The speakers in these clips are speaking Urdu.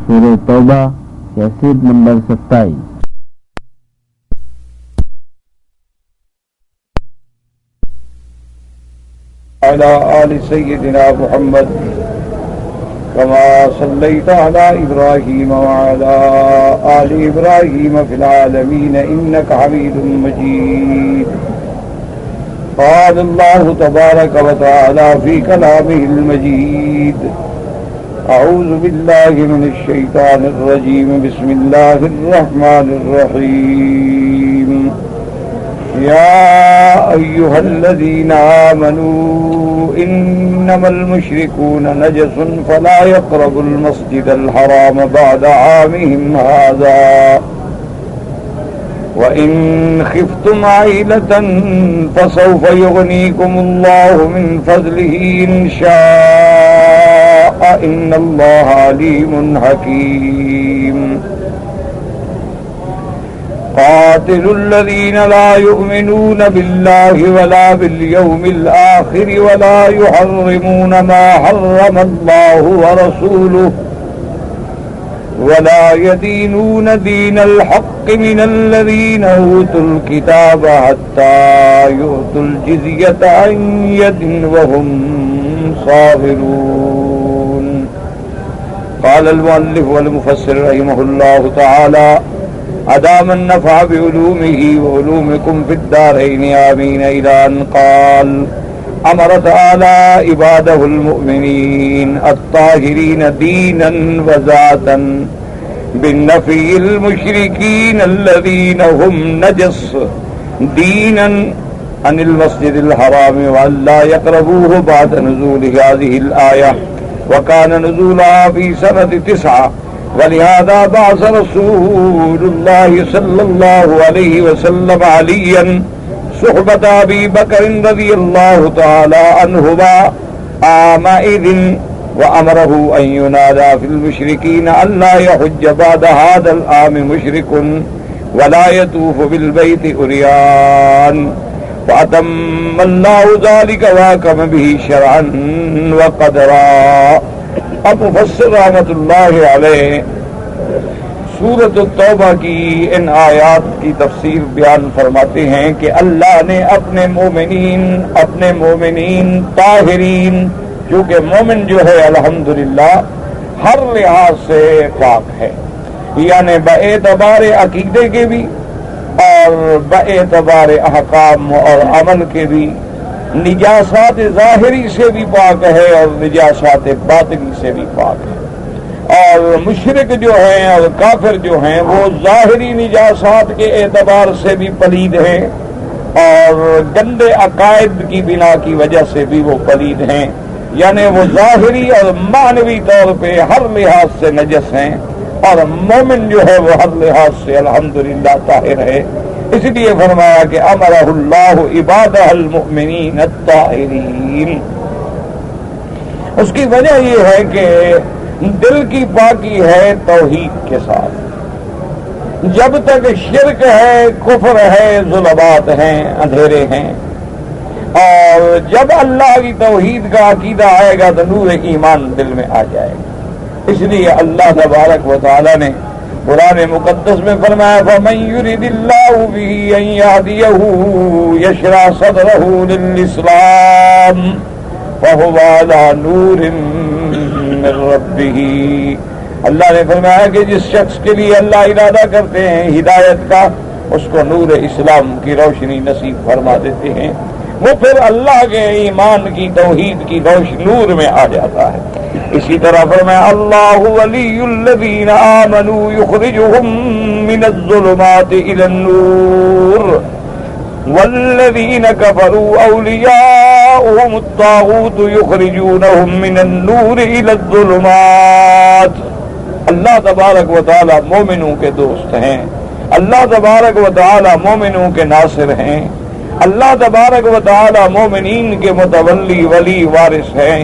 سورہ توبہ کیسٹ نمبر 27۔ على آل سيدنا محمد كما صليت على إبراهيم وعلى آل إبراهيم في العالمين إنك حميد مجيد۔ قال الله تبارك وتعالى في كلامه المجيد: أعوذ بالله من الشيطان الرجيم، بسم الله الرحمن الرحيم۔ يا أيها الذين آمنوا إنما المشركون نجس فلا يقربوا المسجد الحرام بعد عامهم هذا وإن خفتم عيلة فسوف يغنيكم الله من فضله إن شاء إن الله عليم حكيم۔ قاتلوا الذين لا يؤمنون بالله ولا باليوم الآخر ولا يحرمون ما حرم الله ورسوله ولا يدينون دين الحق من الذين أوتوا الكتاب حتى يؤتوا الجزية عن يد وهم صاغرون۔ قال المؤلف والمفسر رحمه الله تعالى: أدام النفع بعلومه وعلومكم في الدارين آمين، إلى أن قال: أمر تعالى عباده المؤمنين الطاهرين دينا وذاتا بالنفي المشركين الذين هم نجس دينا عن المسجد الحرام وأن لا يقربوه بعد نزول هذه الآية، وكان نزولها في سنة 9، ولهذا بعث رسول الله صلى الله عليه وسلم عليا صحبة أبي بكر رضي الله تعالى عنهما عامئذ، وأمره أن ينادى في المشركين أن لا يحج بعد هذا العام مشرك ولا يطوف بالبيت عريان، فأتم الله ذلك وحكم به شرعا وقدرا۔ اب مفسر رحمۃ اللہ علیہ سورۃ التوبہ کی ان آیات کی تفسیر بیان فرماتے ہیں کہ اللہ نے اپنے مومنین طاہرین، چونکہ مومن جو ہے الحمدللہ ہر لحاظ سے پاک ہے، یعنی باعتبار عقیدے کے بھی اور باعتبار احکام اور عمل کے بھی، نجاسات ظاہری سے بھی پاک ہے اور نجاسات باطنی سے بھی پاک ہے۔ اور مشرک جو ہیں اور کافر جو ہیں وہ ظاہری نجاسات کے اعتبار سے بھی پلید ہیں اور گندے عقائد کی بنا کی وجہ سے بھی وہ پلید ہیں، یعنی وہ ظاہری اور معنوی طور پہ ہر لحاظ سے نجس ہیں، اور مومن جو ہے وہ ہر لحاظ سے الحمدللہ طاہر ہے۔ اس لیے فرمایا کہ امرہ اللہ عبادہ المؤمنین الطاہرین۔ اس کی وجہ یہ ہے کہ دل کی پاکی ہے توحید کے ساتھ، جب تک شرک ہے، کفر ہے، ظلمات ہیں، اندھیرے ہیں، اور جب اللہ کی توحید کا عقیدہ آئے گا تو نور ایمان دل میں آ جائے گا۔ اس لیے اللہ تبارک و تعالی نے قرآن مقدس میں فرمایا: فَمَن يُرِدِ اللَّهُ بِهِ أَن يَهْدِيَهُ يَشْرَحْ صَدْرَهُ لِلْإِسْلَامِ فَهُوَ عَلَى نُورٍ مِّن رَّبِّهِ۔ اللہ نے فرمایا کہ جس شخص کے لیے اللہ ارادہ کرتے ہیں ہدایت کا، اس کو نور اسلام کی روشنی نصیب فرما دیتے ہیں، وہ پھر اللہ کے ایمان کی توحید کی نور میں آ جاتا ہے۔ اسی طرح فرمایا: اللہ ولی الذین آمنوا یخرجہم من الظلمات الی النور والذین کفروا اولیاؤہم الطاغوت یخرجونہم من النور الی الظلمات۔ اللہ تبارک و تعالی مومنوں کے دوست ہیں، اللہ تبارک و تعالی مومنوں کے ناصر ہیں، اللہ تبارک و تعالی مومنین کے متولی ولی وارث ہیں،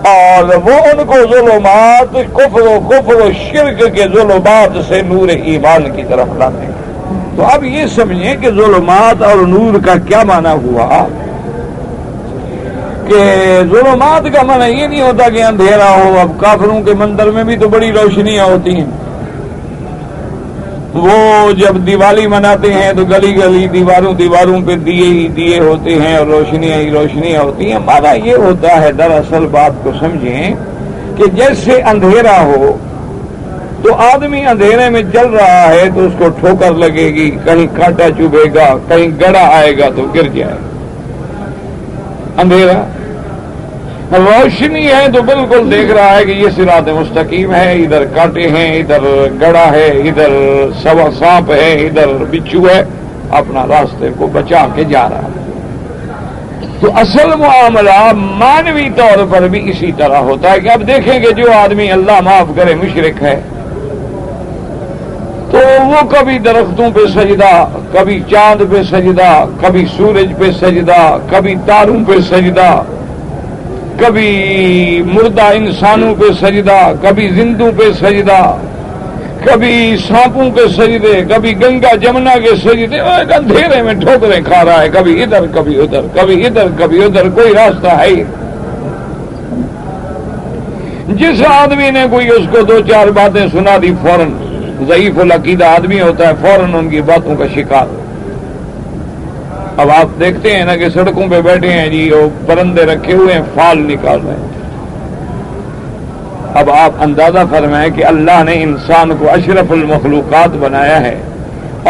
اور وہ ان کو ظلمات کفر و شرک کے ظلمات سے نور ایمان کی طرف لاتے ہیں۔ تو اب یہ سمجھیں کہ ظلمات اور نور کا کیا معنی ہوا کہ ظلمات کا معنی یہ نہیں ہوتا کہ اندھیرا ہو. اب کافروں کے مندر میں بھی تو بڑی روشنیاں ہوتی ہیں. وہ جب دیوالی مناتے ہیں تو گلی گلی دیواروں پہ دیے ہی دیے ہوتے ہیں اور روشنیاں ہی روشنیاں ہوتی ہیں. مانا یہ ہوتا ہے، دراصل بات کو سمجھیں کہ جیسے اندھیرا ہو تو آدمی اندھیرے میں چل رہا ہے تو اس کو ٹھوکر لگے گی، کہیں کانٹا چبھے گا، کہیں گڑا آئے گا تو گر جائے گا. اندھیرا روشنی ہے تو بالکل دیکھ رہا ہے کہ یہ صراط مستقیم ہے، ادھر کانٹے ہیں، ادھر گڑا ہے، ادھر سانپ ہے، ادھر بچھو ہے، اپنا راستے کو بچا کے جا رہا ہے. تو اصل معاملہ مانوی طور پر بھی اسی طرح ہوتا ہے کہ اب دیکھیں کہ جو آدمی اللہ معاف کرے مشرک ہے تو وہ کبھی درختوں پہ سجدہ، کبھی چاند پہ سجدہ، کبھی سورج پہ سجدہ، کبھی تاروں پہ سجدہ، کبھی مردہ انسانوں پہ سجدہ، کبھی زندوں پہ سجدہ، کبھی سانپوں کے سجدے، کبھی گنگا جمنا کے سجدے. اور اندھیرے میں ٹھوکریں کھا رہا ہے، کبھی ادھر کبھی ادھر، کبھی ادھر کبھی ادھر، کوئی راستہ ہے ہی. جس آدمی نے کوئی اس کو دو چار باتیں سنا دی فوراً ضعیف العقیدہ آدمی ہوتا ہے، فوراً ان کی باتوں کا شکار. اب آپ دیکھتے ہیں نا کہ سڑکوں پہ بیٹھے ہیں جی، وہ پرندے رکھے ہوئے ہیں، فال نکال رہے ہیں. اب آپ اندازہ فرمائیں کہ اللہ نے انسان کو اشرف المخلوقات بنایا ہے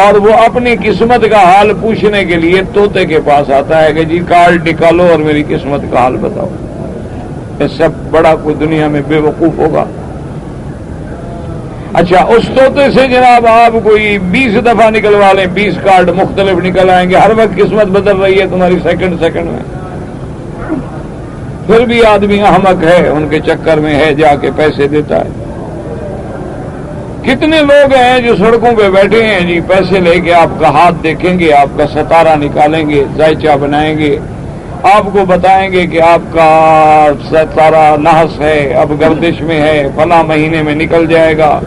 اور وہ اپنی قسمت کا حال پوچھنے کے لیے طوطے کے پاس آتا ہے کہ جی کارڈ نکالو اور میری قسمت کا حال بتاؤ. اس سے بڑا کوئی دنیا میں بے وقوف ہوگا؟ اچھا، اس طوطے سے جناب آپ کوئی 20 دفعہ نکلوا لیں، 20 کارڈ مختلف نکل آئیں گے. ہر وقت قسمت بدل رہی ہے تمہاری سیکنڈ میں. پھر بھی آدمی احمق ہے، ان کے چکر میں ہے، جا کے پیسے دیتا ہے. کتنے لوگ ہیں جو سڑکوں پہ بیٹھے ہیں جی، پیسے لے کے آپ کا ہاتھ دیکھیں گے، آپ کا ستارہ نکالیں گے، ذائچہ بنائیں گے، آپ کو بتائیں گے کہ آپ کا ستارہ نحس ہے، اب گردش میں ہے، فلاں مہینے میں نکل جائے گا،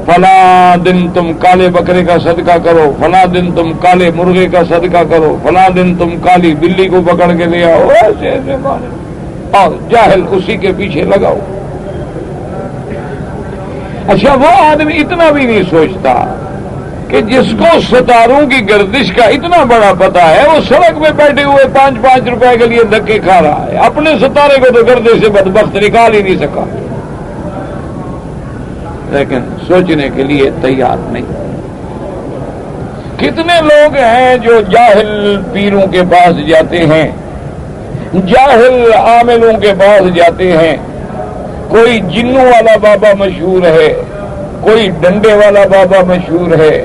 فلاں دن تم کالے بکرے کا صدقہ کرو، فلاں دن تم کالے مرغے کا صدقہ کرو، فلاں دن تم کالی بلی کو پکڑ کے لے آؤ. ایسے اور جاہل اسی کے پیچھے لگاؤ. اچھا، وہ آدمی اتنا بھی نہیں سوچتا کہ جس کو ستاروں کی گردش کا اتنا بڑا پتہ ہے، وہ سڑک پہ بیٹھے ہوئے 5 روپے کے لیے دھکے کھا رہا ہے. اپنے ستارے کو تو گردش سے بدبخت نکال ہی نہیں سکا، لیکن سوچنے کے لیے تیار نہیں. کتنے لوگ ہیں جو جاہل پیروں کے پاس جاتے ہیں، جاہل عاملوں کے پاس جاتے ہیں. کوئی جنوں والا بابا مشہور ہے، کوئی ڈنڈے والا بابا مشہور ہے،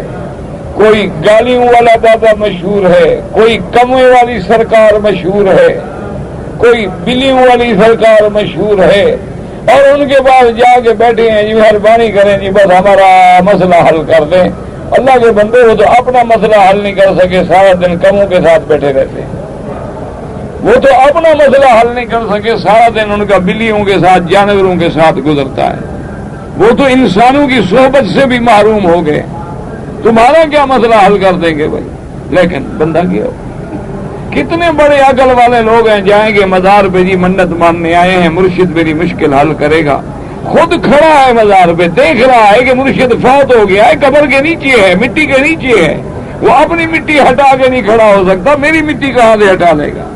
کوئی گالیوں والا بابا مشہور ہے، کوئی کموے والی سرکار مشہور ہے، کوئی بلیوں والی سرکار مشہور ہے، اور ان کے پاس جا کے بیٹھے ہیں جی مہربانی کریں جی بس ہمارا مسئلہ حل کر دیں. اللہ کے بندے وہ تو اپنا مسئلہ حل نہیں کر سکے، سارا دن کموں کے ساتھ بیٹھے رہتے ہیں. وہ تو اپنا مسئلہ حل نہیں کر سکے، سارا دن ان کا بلیوں کے ساتھ، جانوروں کے ساتھ گزرتا ہے. وہ تو انسانوں کی صحبت سے بھی محروم ہو گئے. تمہارا کیا مسئلہ حل کر دیں گے بھائی؟ لیکن بندہ کیا ہو. کتنے بڑے عقل والے لوگ ہیں، جائیں گے مزار پہ جی منت ماننے آئے ہیں، مرشد میری مشکل حل کرے گا. خود کھڑا ہے مزار پہ، دیکھ رہا ہے کہ مرشد فوت ہو گیا ہے، قبر کے نیچے ہے، مٹی کے نیچے ہے. وہ اپنی مٹی ہٹا کے نہیں کھڑا ہو سکتا، میری مٹی کہاں سے ہٹا لے گا؟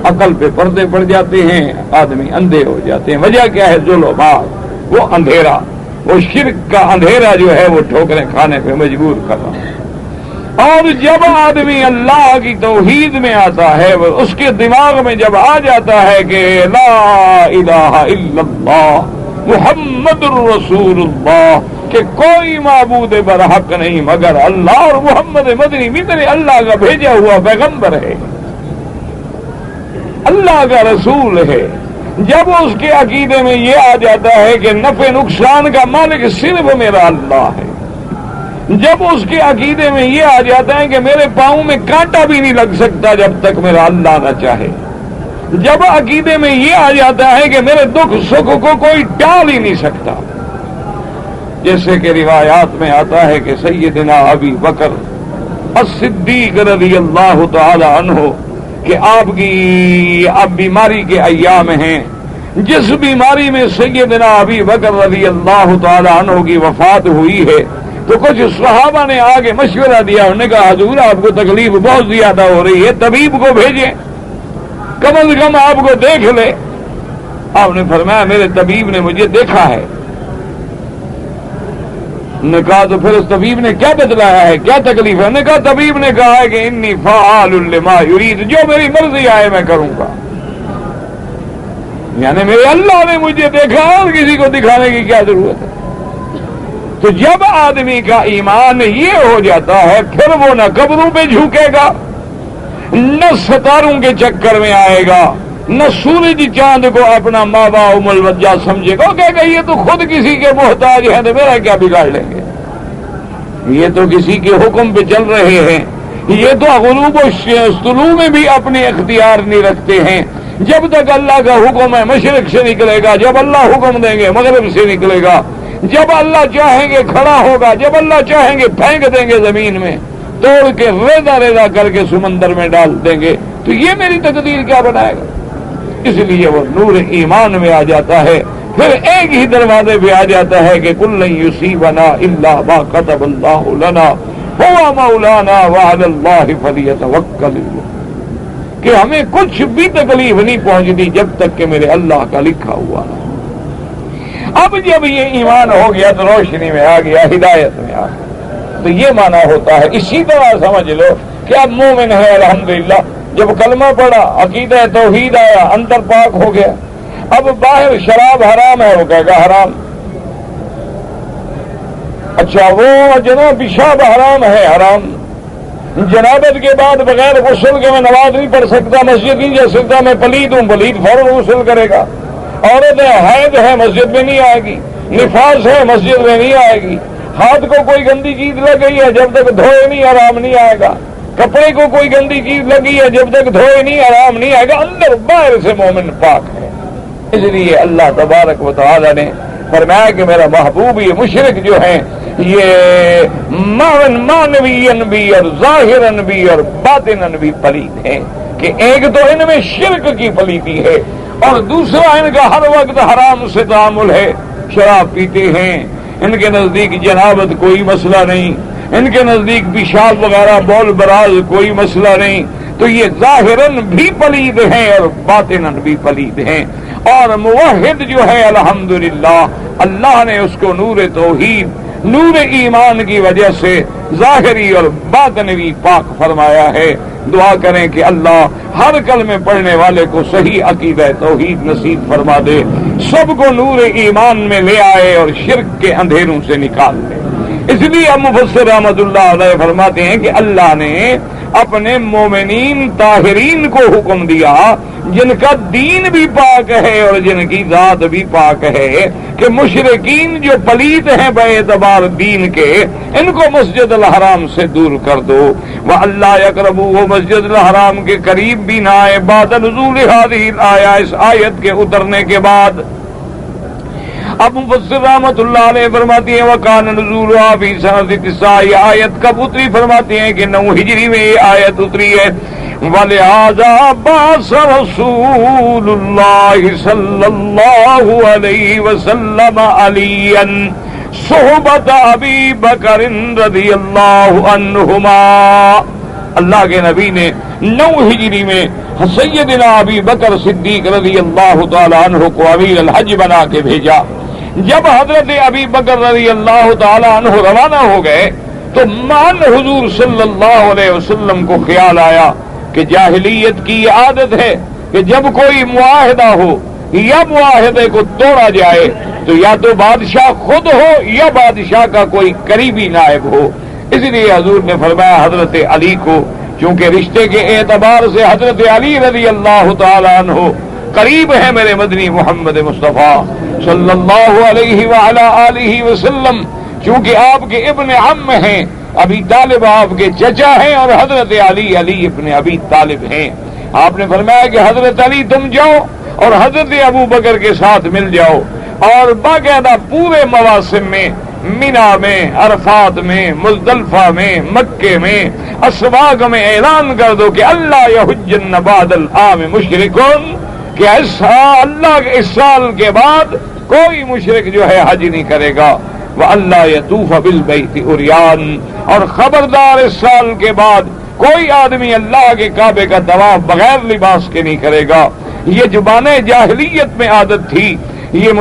عقل پہ پردے پڑ جاتے ہیں، آدمی اندھے ہو جاتے ہیں. وجہ کیا ہے؟ ظلمات، وہ اندھیرا، وہ شرک کا اندھیرا جو ہے وہ ٹھوکریں کھانے پہ مجبور کر رہا ہے. اور جب آدمی اللہ کی توحید میں آتا ہے، اس کے دماغ میں جب آ جاتا ہے کہ لا الہ الا اللہ محمد الرسول اللہ، کہ کوئی معبود برحق نہیں مگر اللہ، اور محمد مدنی میرے اللہ کا بھیجا ہوا پیغمبر ہے، اللہ کا رسول ہے. جب اس کے عقیدے میں یہ آ جاتا ہے کہ نفع نقصان کا مالک صرف میرا اللہ ہے، جب اس کے عقیدے میں یہ آ جاتا ہے کہ میرے پاؤں میں کانٹا بھی نہیں لگ سکتا جب تک میرا اللہ نہ چاہے، جب عقیدے میں یہ آ جاتا ہے کہ میرے دکھ سکھ کو کوئی ٹال ہی نہیں سکتا. جیسے کہ روایات میں آتا ہے کہ سیدنا ابی بکر الصدیق رضی اللہ تعالی عنہ کہ آپ کی اب بیماری کے ایام ہیں. جس بیماری میں سیدنا ابی بکر رضی اللہ تعالی عنہ کی وفات ہوئی ہے تو کچھ صحابہ نے آگے مشورہ دیا. انہوں نے کہا حضور آپ کو تکلیف بہت زیادہ ہو رہی ہے, طبیب کو بھیجیں, کم از کم آپ کو دیکھ لے. آپ نے فرمایا میرے طبیب نے مجھے دیکھا ہے. نے کہا تو پھر اس طبیب نے کیا بتلایا ہے, کیا تکلیف ہے؟ نے کہا طبیب نے کہا ہے کہ انی فعال لما یرید, جو میری مرضی آئے میں کروں گا. یعنی میرے اللہ نے مجھے دیکھا اور کسی کو دکھانے کی کیا ضرورت ہے. تو جب آدمی کا ایمان یہ ہو جاتا ہے پھر وہ نہ قبروں پہ جھکے گا, نہ ستاروں کے چکر میں آئے گا, نہ سورج چاند کو اپنا ماں باپ الوجہ سمجھے گا. کہے گا یہ تو خود کسی کے محتاج ہیں تو میرا کیا بگاڑ لیں گے, یہ تو کسی کے حکم پہ چل رہے ہیں, یہ تو غلوب و طلوع میں بھی اپنے اختیار نہیں رکھتے ہیں. جب تک اللہ کا حکم ہے مشرق سے نکلے گا, جب اللہ حکم دیں گے مغرب سے نکلے گا, جب اللہ چاہیں گے کھڑا ہوگا, جب اللہ چاہیں گے پھینک دیں گے زمین میں, توڑ کے ریزہ ریزہ کر کے سمندر میں ڈال دیں گے. تو یہ میری تقدیر کیا بنائے گا؟ اس لیے وہ نور ایمان میں آ جاتا ہے, پھر ایک ہی دروازے پہ آ جاتا ہے کہ کل لن یصیبنا الا ما كتب اللہ لنا هو مولانا وعلى اللہ فلیتوکل, کہ ہمیں کچھ بھی تکلیف نہیں پہنچتی جب تک کہ میرے اللہ کا لکھا ہوا نہ. اب جب یہ ایمان ہو گیا تو روشنی میں آ گیا, ہدایت میں آ گیا. تو یہ معنی ہوتا ہے. اسی طرح سمجھ لو کہ اب مومن ہے الحمدللہ, جب کلمہ پڑھا, عقیدہ توحید آیا, اندر پاک ہو گیا. اب باہر شراب حرام ہے, وہ کہے گا حرام. اچھا وہ جناب پیشاب حرام ہے, حرام. جنابت کے بعد بغیر غسل کے میں نماز نہیں پڑھ سکتا, مسجد نہیں جا سکتا, میں پلید ہوں, پلید فوراً غسل کرے گا. عورت ہے, حیض ہے, مسجد میں نہیں آئے گی. نفاس ہے, مسجد میں نہیں آئے گی. ہاتھ کو کوئی گندی چیز لگ گئی ہے, جب تک دھوئے نہیں آرام نہیں آئے گا. کپڑے کو کوئی گندی چیز لگی ہے, جب تک دھوئے نہیں آرام نہیں آئے گا. اندر باہر سے مومن پاک ہے. اس لیے اللہ تبارک و تعالی نے فرمایا کہ میرا محبوب یہ مشرک جو ہیں یہ معنویاً بھی اور ظاہراً بھی اور باطناً بھی پلید ہیں. کہ ایک تو ان میں شرک کی پلیدی ہے, اور دوسرا ان کا ہر وقت حرام سے تعامل ہے. شراب پیتے ہیں, ان کے نزدیک جنابت کوئی مسئلہ نہیں, ان کے نزدیک پیشاب وغیرہ بول براز کوئی مسئلہ نہیں. تو یہ ظاہراً بھی پلید ہیں اور باطناً بھی پلید ہیں. اور موحد جو ہے الحمدللہ اللہ نے اس کو نور توحید, نور ایمان کی وجہ سے ظاہری اور باطنی پاک فرمایا ہے. دعا کریں کہ اللہ ہر کلمے پڑھنے والے کو صحیح عقیدہ توحید نصیب فرما دے, سب کو نور ایمان میں لے آئے اور شرک کے اندھیروں سے نکال دے. اس لیے اب مفسر رحمۃ اللہ علیہ فرماتے ہیں کہ اللہ نے اپنے مومنین طاہرین کو حکم دیا جن کا دین بھی پاک ہے اور جن کی ذات بھی پاک ہے, کہ مشرکین جو پلیت ہیں بے اعتبار دین کے, ان کو مسجد الحرام سے دور کر دو. وَأَلَّا يَقْرَبُوهُ مسجد الحرام کے قریب بھی نہ آئے. بعد نزول هذه الآیہ, اس آیت کے اترنے کے بعد. اب مفسر رحمۃ اللہ علیہ فرماتی ہیں وَكَانَ نُزُولُهَا فِي سَنَةِ 9. یہ آیت کب اتری؟ فرماتے ہیں کہ 9 ہجری میں یہ آیت اتری ہے. وَلِهَذَا بَعَثَ رَسُولُ اللَّهِ صَلَّى اللَّهُ عَلَيْهِ وَسَلَّمَ عَلِيًّا صُحْبَةَ أَبِي بَكْرٍ رَضِيَ اللَّهُ عَنْهُمَا. اللہ کے نبی نے 9 ہجری میں سیدنا ابی بکر صدیق رضی اللہ تعالی عنہ کو امیر الحج بنا کے بھیجا. جب حضرت ابی بکر رضی اللہ تعالی عنہ روانہ ہو گئے تو مان حضور صلی اللہ علیہ وسلم کو خیال آیا کہ جاہلیت کی یہ عادت ہے کہ جب کوئی معاہدہ ہو یا معاہدے کو توڑا جائے تو یا تو بادشاہ خود ہو یا بادشاہ کا کوئی قریبی نائب ہو. اس لیے حضور نے فرمایا حضرت علی کو, چونکہ رشتے کے اعتبار سے حضرت علی رضی اللہ تعالی عنہ قریب ہے میرے مدنی محمد مصطفیٰ صلی اللہ علیہ وعلی آلہ وسلم, چونکہ آپ کے ابن عم ہیں, ابی طالب آپ کے چچا ہیں, اور حضرت علی ابن ابی طالب ہیں. آپ نے فرمایا کہ حضرت علی تم جاؤ اور حضرت ابو بکر کے ساتھ مل جاؤ, اور باقاعدہ پورے مواسم میں مینا میں، عرفات میں، مزدلفہ میں، مکے میں، اسواق میں اعلان کر دو کہ اللہ یحجن بعد العام مشرکون، کہ اللہ کے اس سال کے بعد کوئی مشرک جو ہے حج نہیں کرے گا، وَأَلَّا يَطُوفَ بِالْبَيْتِ عُرْيَانٌ، اور خبردار اس سال کے بعد کوئی آدمی اللہ کے کعبے کا طواف بغیر لباس کے نہیں کرے گا۔ یہ زبانِ جاہلیت میں عادت تھی، یہ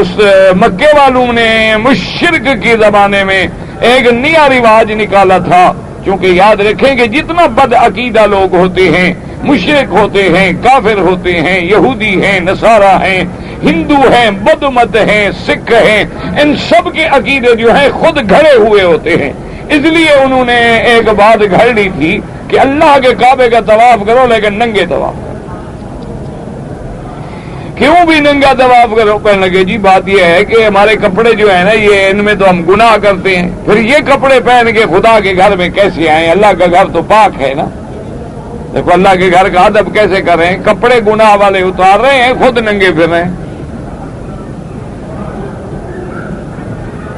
مکے والوں نے مشرک کے زمانے میں ایک نیا رواج نکالا تھا، کیونکہ یاد رکھیں کہ جتنا بد عقیدہ لوگ ہوتے ہیں، مشرک ہوتے ہیں، کافر ہوتے ہیں، یہودی ہیں، نصارہ ہیں، ہندو ہیں، بدھ مت ہیں، سکھ ہیں، ان سب کے عقیدے جو ہیں خود گھڑے ہوئے ہوتے ہیں۔ اس لیے انہوں نے ایک بات گھڑ لی تھی کہ اللہ کے کعبے کا طواف کرو لیکن ننگے طواف۔ کیوں بھی ننگا طواف کرو؟ کہنے لگے جی بات یہ ہے کہ ہمارے کپڑے جو ہیں نا یہ ان میں تو ہم گناہ کرتے ہیں، پھر یہ کپڑے پہن کے خدا کے گھر میں کیسے آئیں؟ اللہ کا گھر تو پاک ہے نا۔ دیکھو اللہ کے گھر کا ادب کیسے کریں، کپڑے گناہ والے اتار رہے ہیں، خود ننگے پھر رہے ہیں۔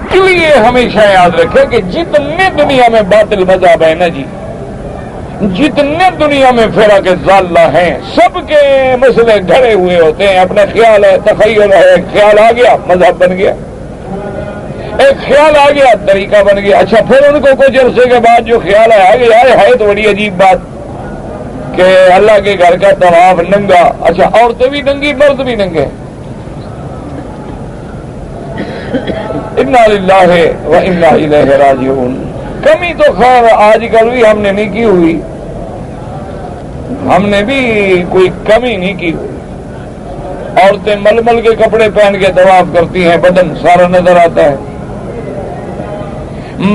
اس لیے ہمیشہ یاد رکھے کہ جتنے دنیا میں باطل مذہب ہے نا جی، جتنے دنیا میں فرق ضالہ ہیں، سب کے مسئلے گھڑے ہوئے ہوتے ہیں، اپنا خیال ہے، تخیل ہے، خیال آ گیا مذہب بن گیا، ایک خیال آ گیا طریقہ بن گیا۔ اچھا پھر ان کو کچھ عرصے کے بعد جو خیال آ گیا ہے تو بڑی عجیب بات کہ اللہ کے گھر کا طواف ننگا، اچھا عورتیں بھی ننگی، مرد بھی ننگے۔ انا للہ و انا الیہ راجعون۔ کمی تو خیر آج کل بھی ہم نے نہیں کی ہوئی، ہم نے بھی کوئی کمی نہیں کی ہوئی۔ عورتیں ململ کے کپڑے پہن کے طواف کرتی ہیں، بدن سارا نظر آتا ہے۔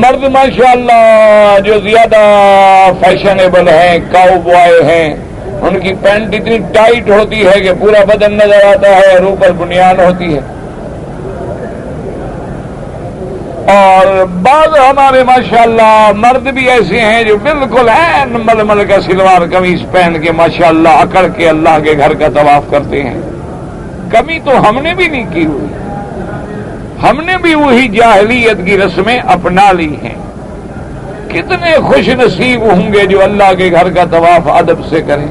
مرد ماشاءاللہ جو زیادہ فیشنیبل ہیں، کاؤ بوائے ہیں، ان کی پینٹ اتنی ٹائٹ ہوتی ہے کہ پورا بدن نظر آتا ہے اور اوپر بنیان ہوتی ہے۔ اور بعض ہمارے ماشاءاللہ مرد بھی ایسے ہیں جو بالکل عین ململ کا سلوار قمیض پہن کے ماشاءاللہ اکڑ کے اللہ کے گھر کا طواف کرتے ہیں۔ کمی تو ہم نے بھی نہیں کی ہوئی، ہم نے بھی وہی جاہلیت کی رسمیں اپنا لی ہیں۔ کتنے خوش نصیب ہوں گے جو اللہ کے گھر کا طواف ادب سے کریں،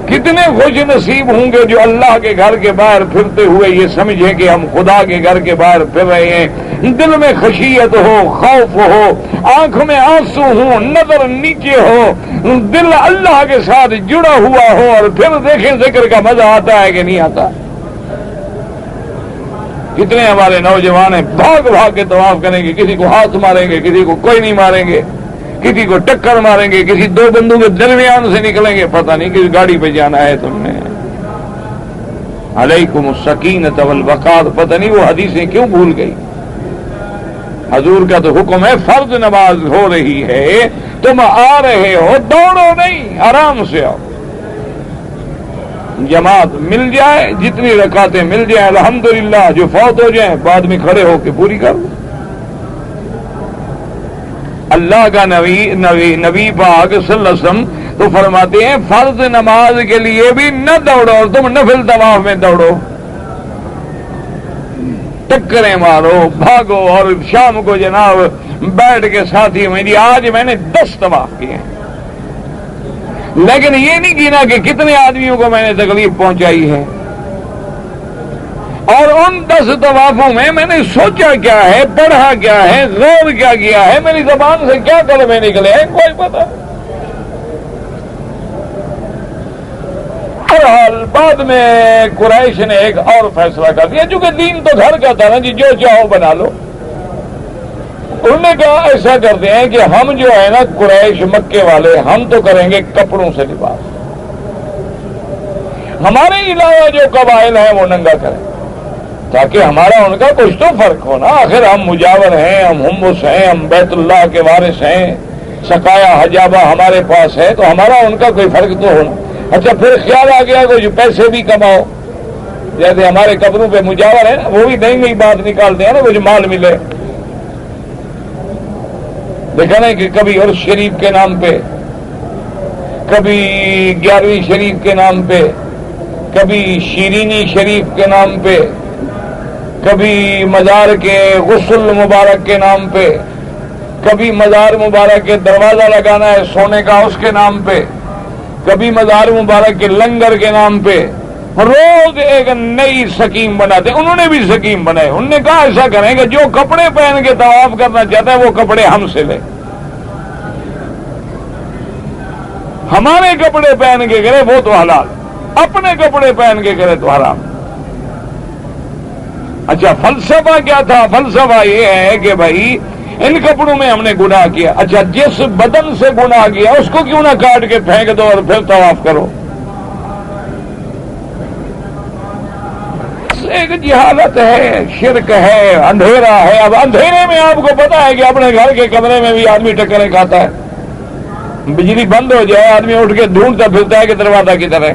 کتنے خوش نصیب ہوں گے جو اللہ کے گھر کے باہر پھرتے ہوئے یہ سمجھیں کہ ہم خدا کے گھر کے باہر پھر رہے ہیں، دل میں خشیت ہو، خوف ہو، آنکھ میں آنسو ہو، نظر نیچے ہو، دل اللہ کے ساتھ جڑا ہوا ہو، اور پھر دیکھیں ذکر کا مزہ آتا ہے کہ نہیں آتا۔ کتنے ہمارے نوجوان ہیں بھاگ بھاگ کے طواف کریں گے، کسی کو ہاتھ ماریں گے، کسی کو کوئی نہیں ماریں گے، کسی کو ٹکر ماریں گے، کسی دو بندوں کے درمیان سے نکلیں گے، پتہ نہیں کس گاڑی پہ جانا ہے تم نے۔ علیکم السکینۃ والوقار، پتہ نہیں وہ حدیثیں کیوں بھول گئی۔ حضور کا تو حکم ہے فرض نماز ہو رہی ہے، تم آ رہے ہو، دوڑو نہیں، آرام سے آؤ، جماعت مل جائے، جتنی رکعتیں مل جائیں الحمدللہ، جو فوت ہو جائیں بعد میں کھڑے ہو کے پوری کر دو۔ اللہ کا نبی پاک صلی اللہ علیہ وسلم تو فرماتے ہیں فرض نماز کے لیے بھی نہ دوڑو، اور تم نفل طواف میں دوڑو، ٹکریں مارو، بھاگو، اور شام کو جناب بیٹھ کے ساتھی میں جی آج میں نے 10 طواف کیے ہیں، لیکن یہ نہیں گنا کہ کتنے آدمیوں کو میں نے تکلیف پہنچائی ہے، اور ان 10 طوافوں میں نے سوچا کیا ہے، پڑھا کیا ہے، غور کیا کیا ہے، میری زبان سے کیا کلمے نکلے ہیں، کوئی پتہ۔ بہرحال بعد میں قریش نے ایک اور فیصلہ کر دیا، چونکہ دین تو گھر کا تھا نا جی، جو چاہو بنا لو۔ انہوں نے کہا ایسا کرتے ہیں کہ ہم جو ہے نا قریش مکے والے، ہم تو کریں گے کپڑوں سے لباس، ہمارے علاوہ جو قبائل ہیں وہ ننگا کریں، تاکہ ہمارا ان کا کچھ تو فرق ہو نا۔ آخر ہم مجاور ہیں، ہم حمص ہیں، ہم بیت اللہ کے وارث ہیں، سقایا حجابہ ہمارے پاس ہے، تو ہمارا ان کا کوئی فرق تو ہونا۔ اچھا پھر خیال آ گیا کچھ پیسے بھی کماؤ، جیسے ہمارے قبروں پہ مجاور ہیں نا، وہ بھی نئی نئی بات نکالتے ہیں نا، کچھ مال ملے۔ دیکھا نہیں کہ کبھی عرس شریف کے نام پہ، کبھی 11ویں شریف کے نام پہ، کبھی شیرینی شریف کے نام پہ، کبھی مزار کے غسل مبارک کے نام پہ، کبھی مزار مبارک کے دروازہ لگانا ہے سونے کا اس کے نام پہ، کبھی مزار مبارک کے لنگر کے نام پہ، روز ایک نئی سکیم بناتے. انہوں نے بھی سکیم بنائے. انہوں نے کہا ایسا کریں کہ جو کپڑے پہن کے طواف کرنا چاہتا ہے وہ کپڑے ہم سے لے، ہمارے کپڑے پہن کے کرے وہ تو حلال، اپنے کپڑے پہن کے کرے تو حرام. اچھا فلسفہ کیا تھا؟ فلسفہ یہ ہے کہ بھائی ان کپڑوں میں ہم نے گناہ کیا. اچھا جس بدن سے گناہ کیا اس کو کیوں نہ کاٹ کے پھینک دو اور پھر طواف کرو. ایک جہالت ہے، شرک ہے، اندھیرا ہے. اب اندھیرے میں آپ کو پتا ہے کہ اپنے گھر کے کمرے میں بھی آدمی ٹکریں کھاتا ہے. بجلی بند ہو جائے آدمی اٹھ کے ڈھونڈتا پھرتا ہے کہ دروازہ کی طرح.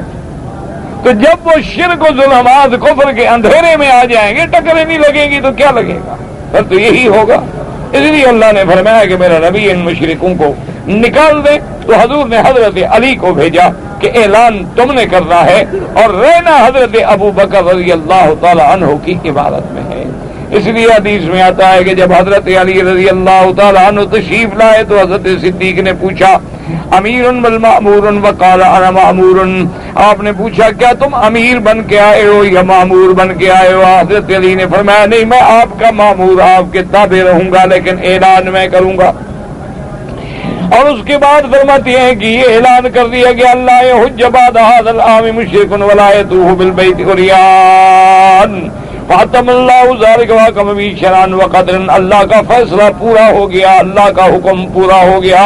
تو جب وہ شرک و ظلمات کفر کے اندھیرے میں آ جائیں گے ٹکریں نہیں لگیں گی تو کیا لگے گا؟ پھر تو یہی ہوگا. اس لیے اللہ نے فرمایا کہ میرا نبی ان مشرکوں کو نکال دے. تو حضور نے حضرت علی کو بھیجا کہ اعلان تم نے کرنا ہے اور رہنا حضرت ابو بکر رضی اللہ تعالی عنہ کی عبادت میں ہے. اس لیے حدیث میں آتا ہے کہ جب حضرت علی رضی اللہ تعالی عنہ تشریف لائے تو حضرت صدیق نے پوچھا امیر بل مامور وقال انا مامور. آپ نے پوچھا کیا تم امیر بن کے آئے ہو یا مامور بن کے آئے ہو؟ حضرت علی نے فرمایا نہیں، میں آپ کا مامور، آپ کے تابع رہوں گا، لیکن اعلان میں کروں گا. اور اس کے بعد فرماتے ہیں کہ یہ اعلان کر دیا کہ اللہ حج بعد هذا العام مشرک ولا يطوف بالبيت عريان فاتم اللہ ذالک وحکم بھی شرعن وقدرا. اللہ کا فیصلہ پورا ہو گیا، اللہ کا حکم پورا ہو گیا،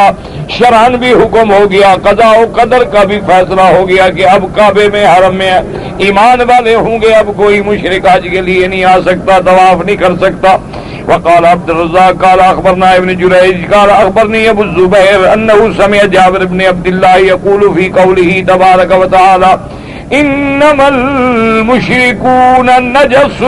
شرعن بھی حکم ہو گیا، قضاء و قدر کا بھی فیصلہ ہو گیا کہ اب کعبے میں حرم میں ایمان والے ہوں گے، اب کوئی مشرک حج کے لیے نہیں آ سکتا، طواف نہیں کر سکتا. وقال عبد الرزاق قال اخبرنا ابن جريج قال اخبرني ابو الزبير انه سمع جابر بن عبد الله يقول في قوله تبارك وتعالى انما المشركون نجس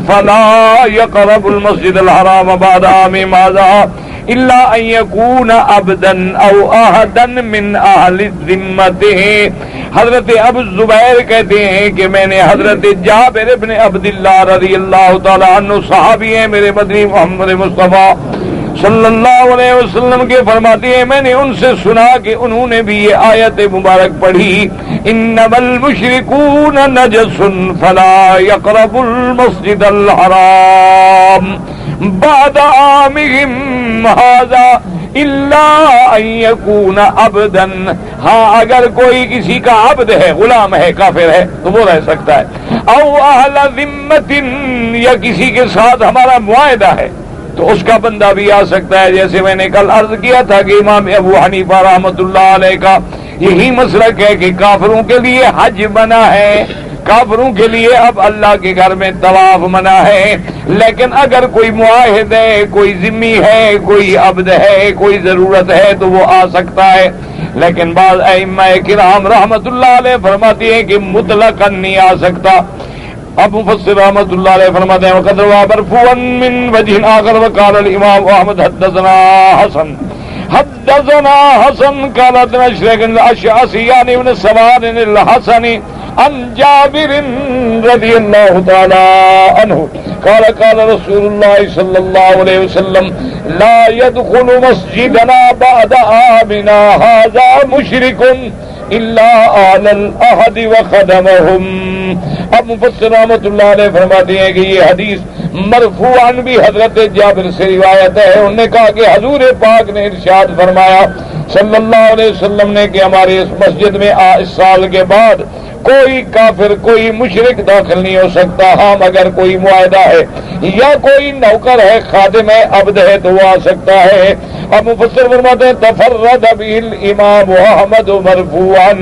فلا يقربوا المسجد الحرام بعد عام هذا الا ان يكون عبدا او احدا من اهل الذمه. حضرت ابو زبیر کہتے ہیں کہ میں نے حضرت جابر ابن عبداللہ رضی اللہ تعالی عنہ صحابی ہیں میرے مدنی محمد مصطفیٰ صلی اللہ علیہ وسلم کے فرماتے ہیں میں نے ان سے سنا کہ انہوں نے بھی یہ آیت مبارک پڑھی انما المشرکون نجس فلا يقربوا المسجد الحرام بعد عامهم هذا الا ان يكون عبدا. ہاں اگر کوئی کسی کا عبد ہے، غلام ہے، کافر ہے تو وہ رہ سکتا ہے. او اہل ذمت یا کسی کے ساتھ ہمارا معاہدہ ہے تو اس کا بندہ بھی آ سکتا ہے. جیسے میں نے کل عرض کیا تھا کہ امام ابو حنیفہ رحمۃ اللہ علیہ کا یہی مسلک ہے کہ کافروں کے لیے حج منع ہے، کافروں کے لیے اب اللہ کے گھر میں طواف منع ہے. لیکن اگر کوئی معاہد ہے، کوئی ذمی ہے، کوئی عبد ہے، کوئی ضرورت ہے تو وہ آ سکتا ہے. لیکن بعض ائمہ کرام رحمۃ اللہ علیہ فرماتے ہیں کہ مطلقاً نہیں آ سکتا. اب مفسر رحمۃ اللہ علیہ فرماتے ہیں وقد روى مرفوعا من وجه آخر وقال الامام احمد حدثنا حسن قال حدثنا شريك الاشعثي يعني ابن سواد الحسني عن جابر رضي الله تعالى عنه قال قال رسول الله صلى الله عليه وسلم لا يدخل مسجدنا بعد عامنا هذا مشرك الا آل الاحد وخدمهم. اب مفسر رحمۃ اللہ علیہ فرماتے ہیں کہ یہ حدیث مرفوعاً بھی حضرت جابر سے روایت ہے. انہوں نے کہا کہ حضور پاک نے ارشاد فرمایا صلی اللہ علیہ وسلم نے کہ ہمارے اس مسجد میں اس سال کے بعد کوئی کافر، کوئی مشرک داخل نہیں ہو سکتا. ہاں مگر کوئی معاہدہ ہے یا کوئی نوکر ہے، خادم ہے، عبد ہے تو وہ آ سکتا ہے. اب مفسر فرماتے ہیں تفرد به الامام احمد مرفوعا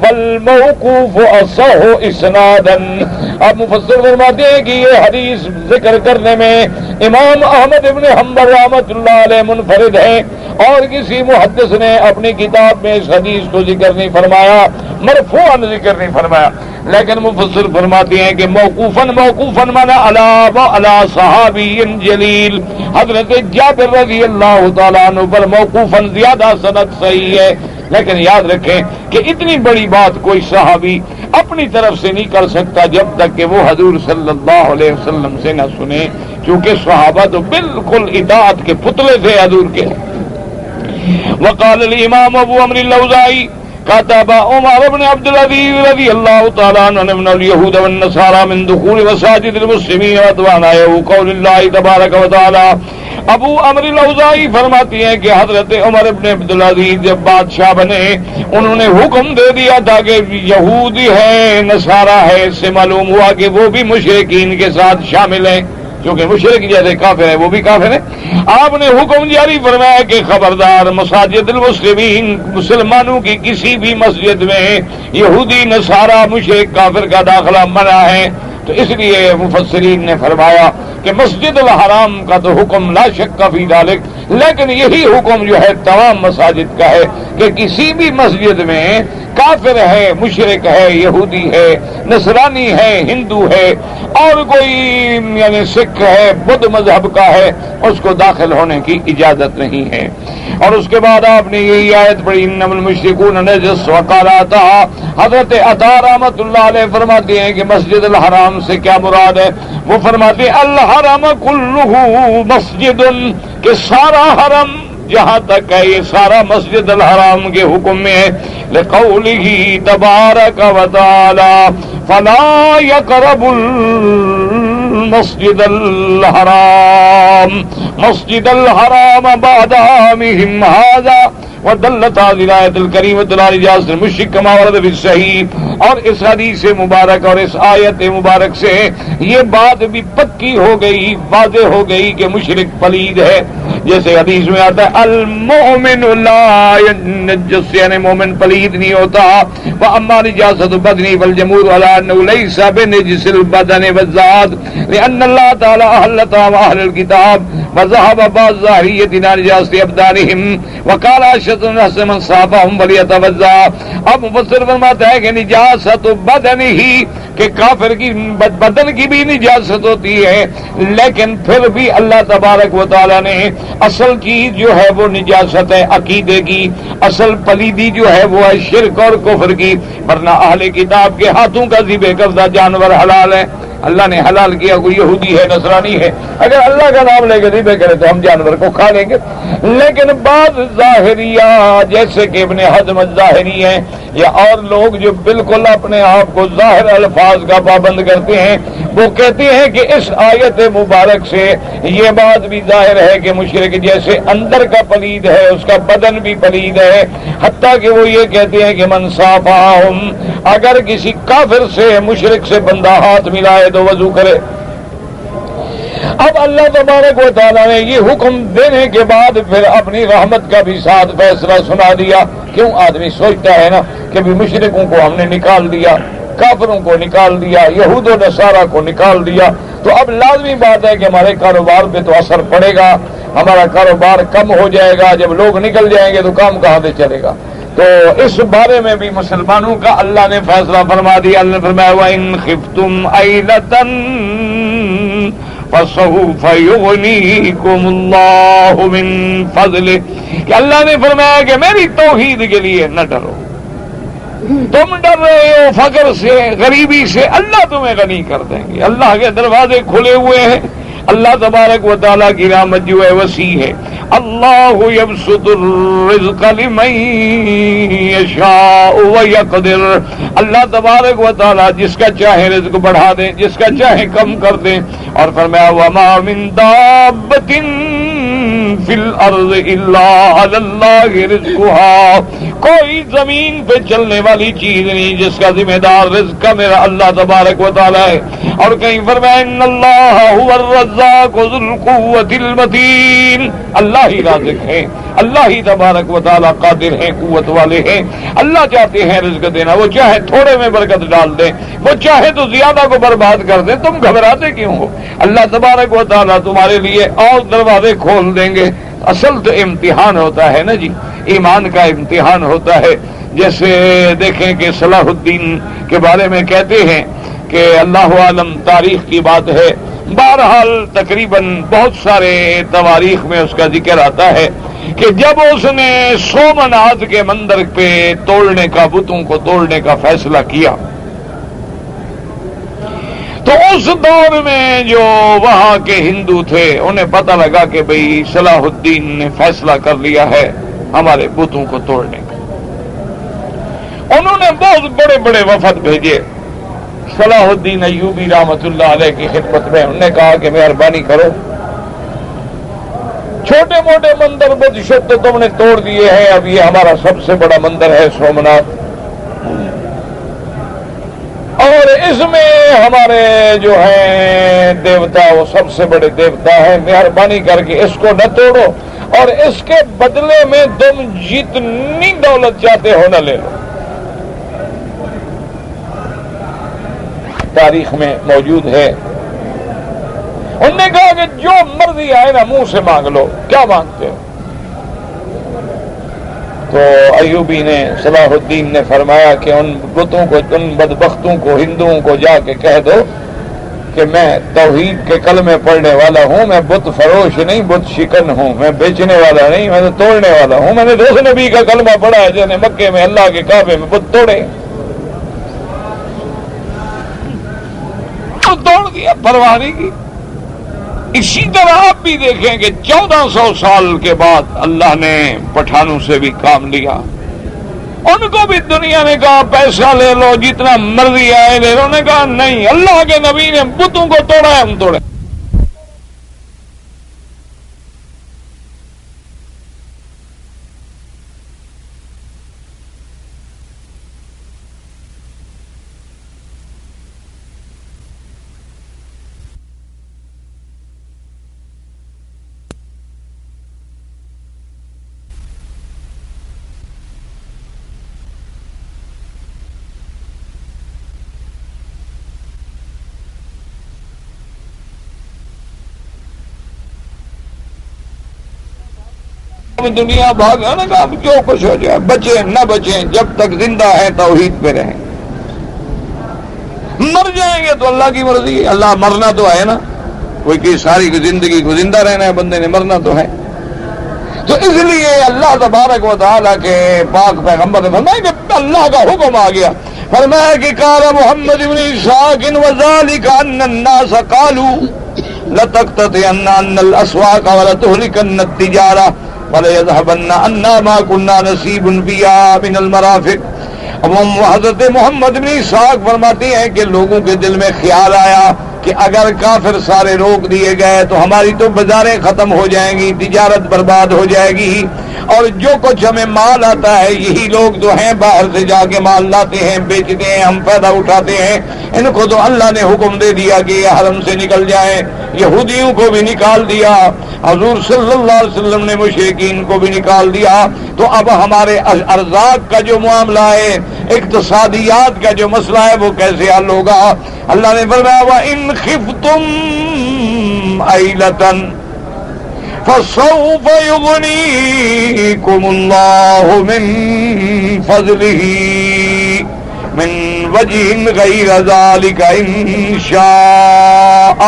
والموقوف اصح اسنادا. اب مفسر فرماتے ہیں کہ یہ حدیث ذکر کرنے میں امام احمد ابن حنبل رحمۃ اللہ علیہ منفرد ہیں اور کسی محدث نے اپنی کتاب میں اس حدیث کو ذکر نہیں فرمایا، مرفوعاً ذکر نہیں فرمایا. لیکن مفسر فرماتے ہیں کہ موقوفاً مانا علی صحابی جلیل حضرت جابر رضی اللہ تعالیٰ عنہ پر موقوفاً زیادہ سند صحیح ہے. لیکن یاد رکھیں کہ اتنی بڑی بات کوئی صحابی اپنی طرف سے نہیں کر سکتا جب تک کہ وہ حضور صلی اللہ علیہ وسلم سے نہ سنے، کیونکہ صحابہ تو بالکل اطاعت کے پتلے تھے حضور کے۔ وقال الامام ابو عمرو الاوزاعی كتب عمر بن عبد العزيز رضي الله تعالى عنه من اليهود والنصارى من دخول مساجد المسلمين واتباعهم قول الله تبارك وتعالى۔ ابو عمرو الاوزاعی فرماتی ہیں کہ حضرت عمر بن عبد العزیز جب بادشاہ بنے انہوں نے حکم دے دیا تھا کہ یہودی ہے نصارہ ہے، اس سے معلوم ہوا کہ وہ بھی مشرکین کے ساتھ شامل ہیں، کیونکہ مشرک جیسے کافر ہے وہ بھی کافر ہے۔ آپ نے حکم جاری فرمایا کہ خبردار مساجد المسلمین، مسلمانوں کی کسی بھی مسجد میں یہودی نصارہ مشرک کافر کا داخلہ منع ہے۔ تو اس لیے مفسرین نے فرمایا کہ مسجد الحرام کا تو حکم لا شک فی ذلک، لیکن یہی حکم جو ہے تمام مساجد کا ہے کہ کسی بھی مسجد میں کافر ہے، مشرک ہے، یہودی ہے، نصرانی ہے، ہندو ہے اور کوئی یعنی سکھ ہے، بدھ مذہب کا ہے، اس کو داخل ہونے کی اجازت نہیں ہے۔ اور اس کے بعد آپ نے یہی آیت پڑھی انما المشرکون نجس وقال عطا، حضرت عطا رحمۃ اللہ علیہ فرماتے ہیں کہ مسجد الحرام سے کیا مراد ہے؟ وہ فرماتے ہیں الحرم کلہ مسجد، کہ سارا حرم جہاں تک ہے یہ سارا مسجد الحرام کے حکم میں ہے، لقولہ تبارک و تعالی فلا یقرب المسجد الحرام مسجد الحرام بعد عامہم ھذا، ودلت هذه الآية الكريمة على إجازة المشرك كما ورد في الصحيح۔ اور اس حدیث مبارک اور اس آیت مبارک سے یہ بات بھی پکی ہو گئی، واضح ہو گئی کہ مشرک پلید ہے۔ جیسے حدیث میں آتا ہے المؤمن لا ينجس، یعنی مومن پلید نہیں ہوتا۔ واما نجاسۃ البدن والجمهور على انه ليس بنجس البدن والذات لان الله تعالى احل طعام اهل الكتاب وذهب بعض ظاهرية الى نجاسة ابدانهم وقال اشد الناس من صابهم وليتوضا۔ اب مفسر فرماتا ہے کہ نجاست بدن ہی کہ کافر کی بدن کی بھی نجاست ہوتی ہے، لیکن پھر بھی اللہ تبارک و تعالی نے اصل چیز جو ہے وہ نجاست ہے عقیدے کی، اصل پلیدی جو ہے وہ ہے شرک اور کفر کی، ورنہ اہل کتاب کے ہاتھوں کا ذبح کردہ جانور حلال ہے۔ اللہ نے حلال کیا، کوئی یہودی ہے نصرانی ہے اگر اللہ کا نام لے کے ذبح کرے تو ہم جانور کو کھا لیں گے۔ لیکن بعض ظاہریہ جیسے کہ ابن حزم الظاہری ہیں یا اور لوگ جو بالکل اپنے آپ کو ظاہر الفاظ کا پابند کرتے ہیں، وہ کہتے ہیں کہ اس آیت مبارک سے یہ بات بھی ظاہر ہے کہ مشرک جیسے اندر کا پلید ہے اس کا بدن بھی پلید ہے، حتیٰ کہ وہ یہ کہتے ہیں کہ من صافہم، اگر کسی کافر سے مشرک سے بندہ ہاتھ ملائے تو وضو کرے۔ اب اللہ تبارک و تعالیٰ نے یہ حکم دینے کے بعد پھر اپنی رحمت کا بھی ساتھ فیصلہ سنا دیا۔ کیوں آدمی سوچتا ہے نا کہ بھی مشرکوں کو ہم نے نکال دیا، کافروں کو نکال دیا، یہود و نصارہ کو نکال دیا، تو اب لازمی بات ہے کہ ہمارے کاروبار پہ تو اثر پڑے گا، ہمارا کاروبار کم ہو جائے گا، جب لوگ نکل جائیں گے تو کام کہاں سے چلے گا؟ تو اس بارے میں بھی مسلمانوں کا اللہ نے فیصلہ فرما دیا۔ اللہ نے فرمایا وَإِنْ خِفْتُمْ عَيْلَةً فَسَوْفَ يُغْنِيكُمُ اللَّهُ مِنْ فَضْلِهِ، کہ اللہ نے فرمایا کہ میری توحید کے لیے نہ ڈرو، تم ڈر رہے ہو فقر سے، غریبی سے، اللہ تمہیں غنی کر دیں گے۔ اللہ کے دروازے کھلے ہوئے ہیں، اللہ تبارک و تعالیٰ کی رحمت جو ہے وسیع ہے۔ اللہ یبسط الرزق لمن یشاء ویقدر، اللہ تبارک و تعالیٰ جس کا چاہے رزق بڑھا دیں، جس کا چاہے کم کر دیں۔ اور فرمایا وما من دابۃ فی الارض الا علی اللہ رزقها، کوئی زمین پہ چلنے والی چیز نہیں جس کا ذمہ دار رزق کا میرا اللہ تبارک و تعالیٰ ہے۔ اور کہیں فرمایا ان اللہ هو الرزاق ذو القوۃ المتین، اللہ ہی رازق ہے، اللہ ہی تبارک و تعالیٰ قادر ہیں، قوت والے ہیں۔ اللہ چاہتے ہیں رزق دینا، وہ چاہے تھوڑے میں برکت ڈال دیں، وہ چاہے تو زیادہ کو برباد کر دیں، تم گھبراتے کیوں ہو؟ اللہ تبارک و تعالیٰ تمہارے لیے اور دروازے کھول دیں گے۔ اصل تو امتحان ہوتا ہے نا جی، ایمان کا امتحان ہوتا ہے۔ جیسے دیکھیں کہ صلاح الدین کے بارے میں کہتے ہیں کہ اللہ عالم تاریخ کی بات ہے، بہرحال تقریباً بہت سارے تواریخ میں اس کا ذکر آتا ہے کہ جب اس نے سومناتھ کے مندر پہ توڑنے کا، بتوں کو توڑنے کا فیصلہ کیا تو اس دور میں جو وہاں کے ہندو تھے انہیں پتہ لگا کہ بھئی صلاح الدین نے فیصلہ کر لیا ہے ہمارے بتوں کو توڑنے کا. انہوں نے بہت بڑے بڑے وفد بھیجے صلاح الدین ایوبی رحمت اللہ علیہ کی خدمت میں. انہوں نے کہا کہ مہربانی کرو، چھوٹے موٹے مندر بت شد تو تم نے توڑ دیے ہیں، اب یہ ہمارا سب سے بڑا مندر ہے سومناتھ، اور اس میں ہمارے جو ہیں دیوتا وہ سب سے بڑے دیوتا ہیں، مہربانی کر کے اس کو نہ توڑو، اور اس کے بدلے میں تم جتنی دولت چاہتے ہو نہ لے لو. تاریخ میں موجود ہے. انہوں نے کہا کہ جو مرضی آئے نا منہ سے مانگ لو، کیا مانگتے ہو؟ تو ایوبی نے صلاح الدین نے فرمایا کہ ان بتوں کو، ان بدبختوں کو، ہندوؤں کو جا کے کہہ دو کہ میں توحید کے کلمے پڑھنے والا ہوں، میں بت فروش نہیں، بت شکن ہوں، میں بیچنے والا نہیں، میں توڑنے والا ہوں. میں نے دوسرے نبی کا کلمہ پڑھا ہے جس نے مکے میں اللہ کے کعبے میں بت توڑے اور توڑ دیا، پرواہ نہیں کی. اسی طرح آپ بھی دیکھیں کہ 1400 سال کے بعد اللہ نے پٹھانوں سے بھی کام لیا. ان کو بھی دنیا نے کہا پیسہ لے لو، جتنا مرضی آئے لے لو. انہوں نے کہا نہیں، اللہ کے نبی نے بتوں کو توڑا ہے، ہم توڑے. دنیا بھاگا نا، کہ اب جو کچھ ہو جائے، بچیں نہ بچیں، جب تک زندہ ہیں توحید پہ رہیں. مر جائیں گے تو اللہ کی مرضی ہے. اللہ مرنا تو ہے نا، کوئی کی ساری کی زندگی کو زندہ رہنا ہے، بندے نے مرنا تو ہے. تو اس لیے اللہ تبارک و تعالیٰ کے پاک پیغمبر نے فرمایا کہ اللہ کا حکم آ گیا. فرمایا کہ قال محمد بن اسحاق وذلك ان الناس قالوا لتقتطعن عنا الاسواق ولتهلكن التجارة وَلَيَذْهَبَنَّ عَنَّا مَا كُنَّا نَصِيبٌ فِيهَا مِنَ الْمَرَافِقِ. اب حضرت محمد بن اسحاق فرماتے ہیں کہ لوگوں کے دل میں خیال آیا کہ اگر کافر سارے روک دیے گئے تو ہماری تو بازاریں ختم ہو جائیں گی، تجارت برباد ہو جائے گی، اور جو کچھ ہمیں مال آتا ہے یہی لوگ جو ہیں باہر سے جا کے مال لاتے ہیں، بیچتے ہیں، ہم فائدہ اٹھاتے ہیں. ان کو تو اللہ نے حکم دے دیا کہ یہ حرم سے نکل جائیں. یہودیوں کو بھی نکال دیا، حضور صلی اللہ علیہ وسلم نے مشرکین کو بھی نکال دیا. تو اب ہمارے ارزاق کا جو معاملہ ہے، اقتصادیات کا جو مسئلہ ہے، وہ کیسے حل ہوگا؟ اللہ نے فرمایا وَإِنْ خِفْتُمْ عَيْلَةً فَسَوْفَ يُغْنِيكُمُ اللَّهُ مِنْ فَضْلِهِ مِنْ وَجْهٍ غَيْرَ ذَلِكَ إِنْ شَاءَ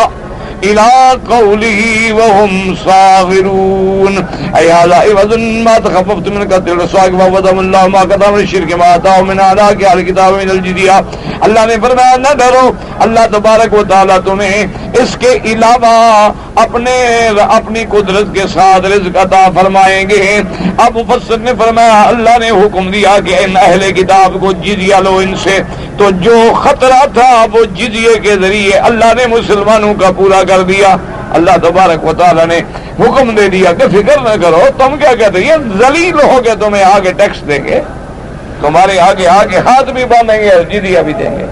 إِلَىٰ قَوْلِهِ وَهُمْ صَاغِرُونَ أَيْ هَذَا عِوَضٌ مَا تَخَفَّفْتُ مِنْ كَثِيرٍ الْأَسْوَاقِ وَوَضَعَ اللَّهُ مَا قَدَّمَ لِلشِّرْكِ مَا آتَاهُ مِنْ آلَاءِ الْكِتَابِ مِنَ الْجِزْيَةِ. اللہ نے فرمایا نہ ڈرو، اللہ تبارک و تعالیٰ تمہیں اس کے علاوہ اپنی قدرت کے ساتھ رزق عطا فرمائیں گے. اب مفسر نے فرمایا اللہ نے حکم دیا کہ ان اہل کتاب کو جزیہ لو ان سے. تو جو خطرہ تھا وہ جزیے کے ذریعے اللہ نے مسلمانوں کا پورا کر دیا. اللہ تبارک و تعالیٰ نے حکم دے دیا کہ فکر نہ کرو. تم کیا کہتے ہیں؟ ذلیل ہو کے تمہیں آگے ٹیکس دیں گے، تمہارے آگے ہاتھ بھی باندھیں گے اور جزیہ بھی دیں گے،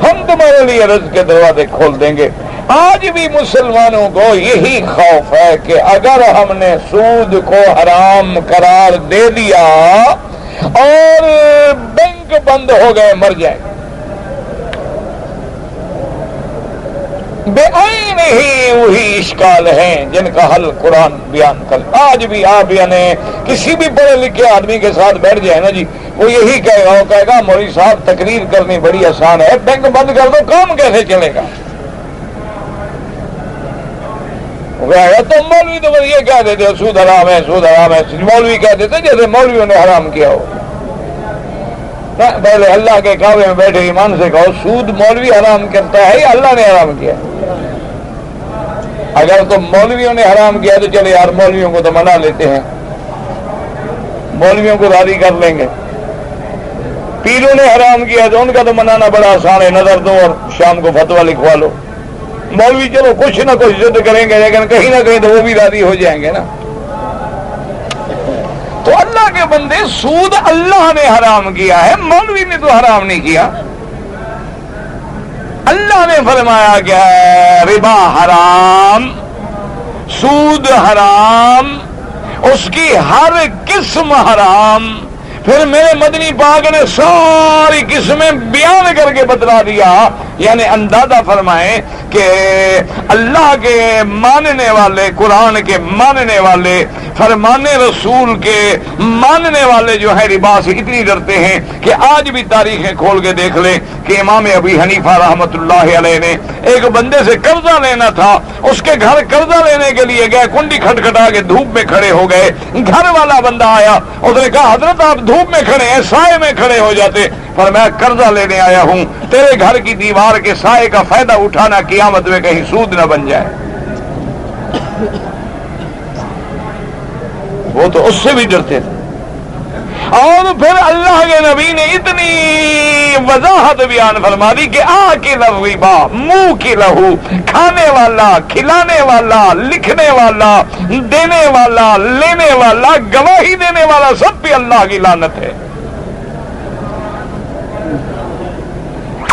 ہم تمہارے لیے رزق کے دروازے کھول دیں گے. آج بھی مسلمانوں کو یہی خوف ہے کہ اگر ہم نے سود کو حرام قرار دے دیا اور بینک بند ہو گئے، مر جائیں گے. بے عین ہی وہی اشکال ہیں جن کا حل قرآن بیان کر. آج بھی آپ یعنی کسی بھی پڑھے لکھے آدمی کے ساتھ بیٹھ جائے نا جی، وہ یہی کہے گا مولوی صاحب تقریر کرنی بڑی آسان ہے، بینک بند کر دو، کام کیسے چلے گا؟ تو مولوی تو یہ کہہ دیتے سود حرام ہے، سود حرام ہے. مولوی کہہ دیتے جیسے مولویوں نے حرام کیا ہو. پہلے اللہ کے کعبے میں بیٹھے ایمان سے کہو سود مولوی حرام کرتا ہے یا اللہ نے حرام کیا؟ اگر تو مولویوں نے حرام کیا تو چلے یار مولویوں کو تو منا لیتے ہیں، مولویوں کو راضی کر لیں گے۔ پیروں نے حرام کیا تو ان کا تو منانا بڑا آسان ہے، نظر دو اور شام کو فتویٰ لکھوا لو۔ مولوی چلو کچھ نہ کچھ ضد کریں گے لیکن کہیں نہ کہیں تو وہ بھی راضی ہو جائیں گے نا۔ تو اللہ کے بندے سود اللہ نے حرام کیا ہے، مولوی نے تو حرام نہیں کیا۔ اللہ نے فرمایا کہ ربا حرام، سود حرام، اس کی ہر قسم حرام۔ پھر میرے مدنی پاک نے ساری قسمیں بیان کر کے بتلا دیا، یعنی اندازہ فرمائیں کہ اللہ کے ماننے والے، قرآن کے ماننے والے، فرمان رسول کے ماننے والے جو ہیں ربا سے اتنی ڈرتے ہیں کہ آج بھی تاریخیں کھول کے دیکھ لیں کہ امام ابی حنیفہ رحمۃ اللہ علیہ نے ایک بندے سے قرضہ لینا تھا، اس کے گھر قرضہ لینے کے لیے گئے، کنڈی کھٹکھٹا کے دھوپ میں کھڑے ہو گئے، گھر والا بندہ آیا، اس نے کہا حضرت آپ دھوپ میں کھڑے ہیں، سائے میں کھڑے ہو جاتے۔ پر میں قرضہ لینے آیا ہوں، تیرے گھر کی دیوار کے سائے کا فائدہ اٹھانا قیامت میں کہیں سود نہ بن جائے۔ وہ تو اس سے بھی ڈرتے تھے۔ اور پھر اللہ کے نبی نے اتنی وضاحت بیان فرما دی کہ آکل الربا، منہ کی لہو، کھانے والا، کھلانے والا، لکھنے والا، دینے والا، لینے والا، گواہی دینے والا، سب پہ اللہ کی لعنت ہے۔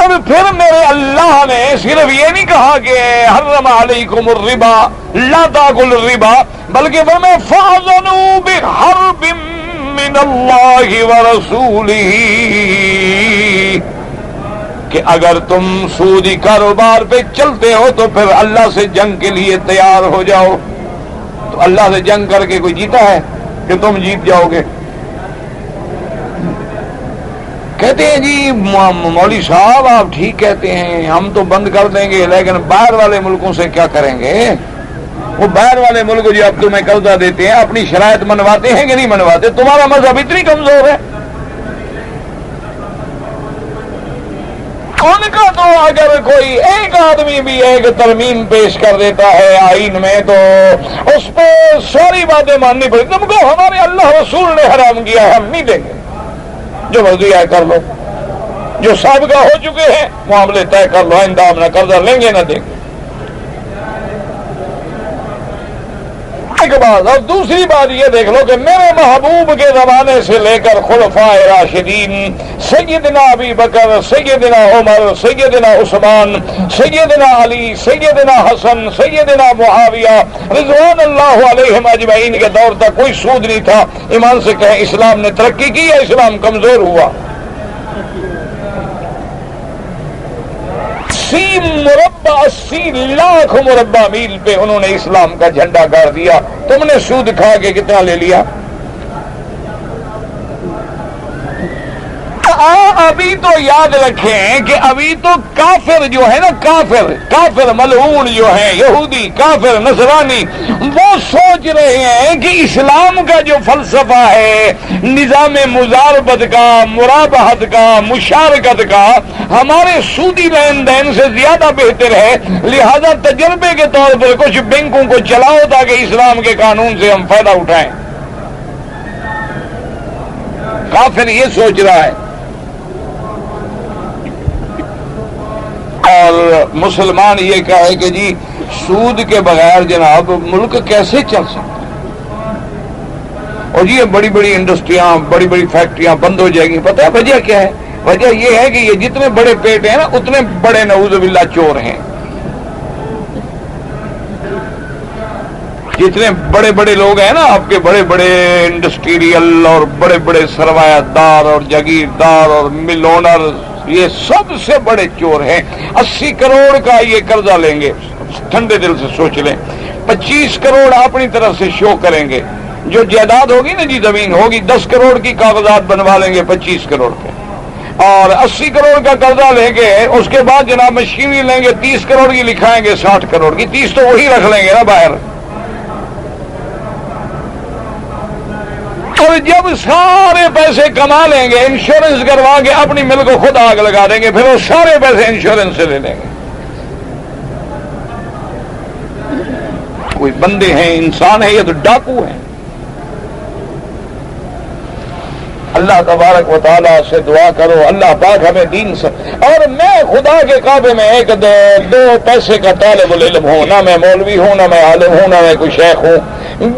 اور پھر میرے اللہ نے صرف یہ نہیں کہا کہ حرم علیکم الربا لا تاکلوا الربا، بلکہ فرمایا فاذنوا بحرب من اللہ ورسولہ، کہ اگر تم سودی کاروبار پہ چلتے ہو تو پھر اللہ سے جنگ کے لیے تیار ہو جاؤ۔ تو اللہ سے جنگ کر کے کوئی جیتا ہے کہ تم جیت جاؤ گے؟ کہتے ہیں جی مولوی صاحب آپ ٹھیک کہتے ہیں، ہم تو بند کر دیں گے، لیکن باہر والے ملکوں سے کیا کریں گے؟ وہ باہر والے ملک جو اب تمہیں قرضہ دیتے ہیں اپنی شرائط منواتے ہیں کہ نہیں منواتے؟ تمہارا مذہب اتنی کمزور ہے؟ ان کا تو اگر کوئی ایک آدمی بھی ایک ترمیم پیش کر دیتا ہے آئین میں تو اس پہ ساری باتیں ماننی پڑی۔ تم کو ہمارے اللہ رسول نے حرام کیا ہے، ہم نہیں دیں گے، جو مرضی ہے کر لو، جو سابقہ ہو چکے ہیں معاملے طے کر لو، آئندہ ہم نہ قرضہ لیں گے نہ دیں گے۔ ایک بات، اور دوسری بات یہ دیکھ لو کہ میرے محبوب کے زمانے سے لے کر خلفائے راشدین، سیدنا ابی بکر، سیدنا عمر، سیدنا عثمان، سیدنا علی، سیدنا حسن، سیدنا معاویہ رضوان اللہ علیہم اجمعین کے دور تک کوئی سود نہیں تھا۔ ایمان سے کہیں اسلام نے ترقی کی یا اسلام کمزور ہوا؟ 80 لاکھ مربع میل پہ انہوں نے اسلام کا جھنڈا گاڑ دیا، تم نے سود کھا کے کتنا لے لیا؟ ابھی تو یاد رکھیں کہ ابھی تو کافر جو ہے نا، کافر ملعون جو ہے، یہودی کافر نصرانی، وہ سوچ رہے ہیں کہ اسلام کا جو فلسفہ ہے نظام مزاربت کا، مرابحت کا، مشارکت کا، ہمارے سودی لین دین سے زیادہ بہتر ہے، لہذا تجربے کے طور پر کچھ بینکوں کو چلاؤ تاکہ اسلام کے قانون سے ہم فائدہ اٹھائیں۔ کافر یہ سوچ رہا ہے، اور مسلمان یہ کہے کہ جی سود کے بغیر جناب ملک کیسے چل سکتا ہے، اور یہ بڑی بڑی انڈسٹریاں، بڑی بڑی فیکٹریاں بند ہو جائیں گی۔ پتہ ہے وجہ کیا ہے؟ وجہ یہ ہے کہ یہ جتنے بڑے پیٹ ہیں نا اتنے بڑے نعوذ باللہ چور ہیں۔ جتنے بڑے بڑے لوگ ہیں نا آپ کے، بڑے بڑے انڈسٹریل اور بڑے بڑے سرمایہ دار اور جاگیردار اور مل اونر، یہ سب سے بڑے چور ہیں۔ 80 کروڑ کا یہ قرضہ لیں گے، ٹھنڈے دل سے سوچ لیں، 25 کروڑ اپنی طرف سے شو کریں گے، جو جائیداد ہوگی نا جی زمین ہوگی 10 کروڑ کی کاغذات بنوا لیں گے 25 کروڑ کے، اور 80 کروڑ کا قرضہ لیں گے، اس کے بعد جناب مشینری لیں گے 30 کروڑ کی لکھائیں گے 60 کروڑ کی، 30 تو وہی رکھ لیں گے نا باہر۔ اور جب سارے پیسے کما لیں گے انشورنس کروا کے اپنی ملک کو خود آگ لگا دیں گے، پھر وہ سارے پیسے انشورنس سے لے لیں گے۔ کوئی بندے ہیں، انسان ہے، یہ تو ڈاکو ہیں۔ اللہ تبارک و تعالیٰ سے دعا کرو اللہ پاک ہمیں دین سے، اور میں خدا کے کعبے میں ایک دو پیسے کا طالب العلم ہوں، نہ میں مولوی ہوں، نہ میں عالم ہوں، نہ میں کوئی شیخ ہوں،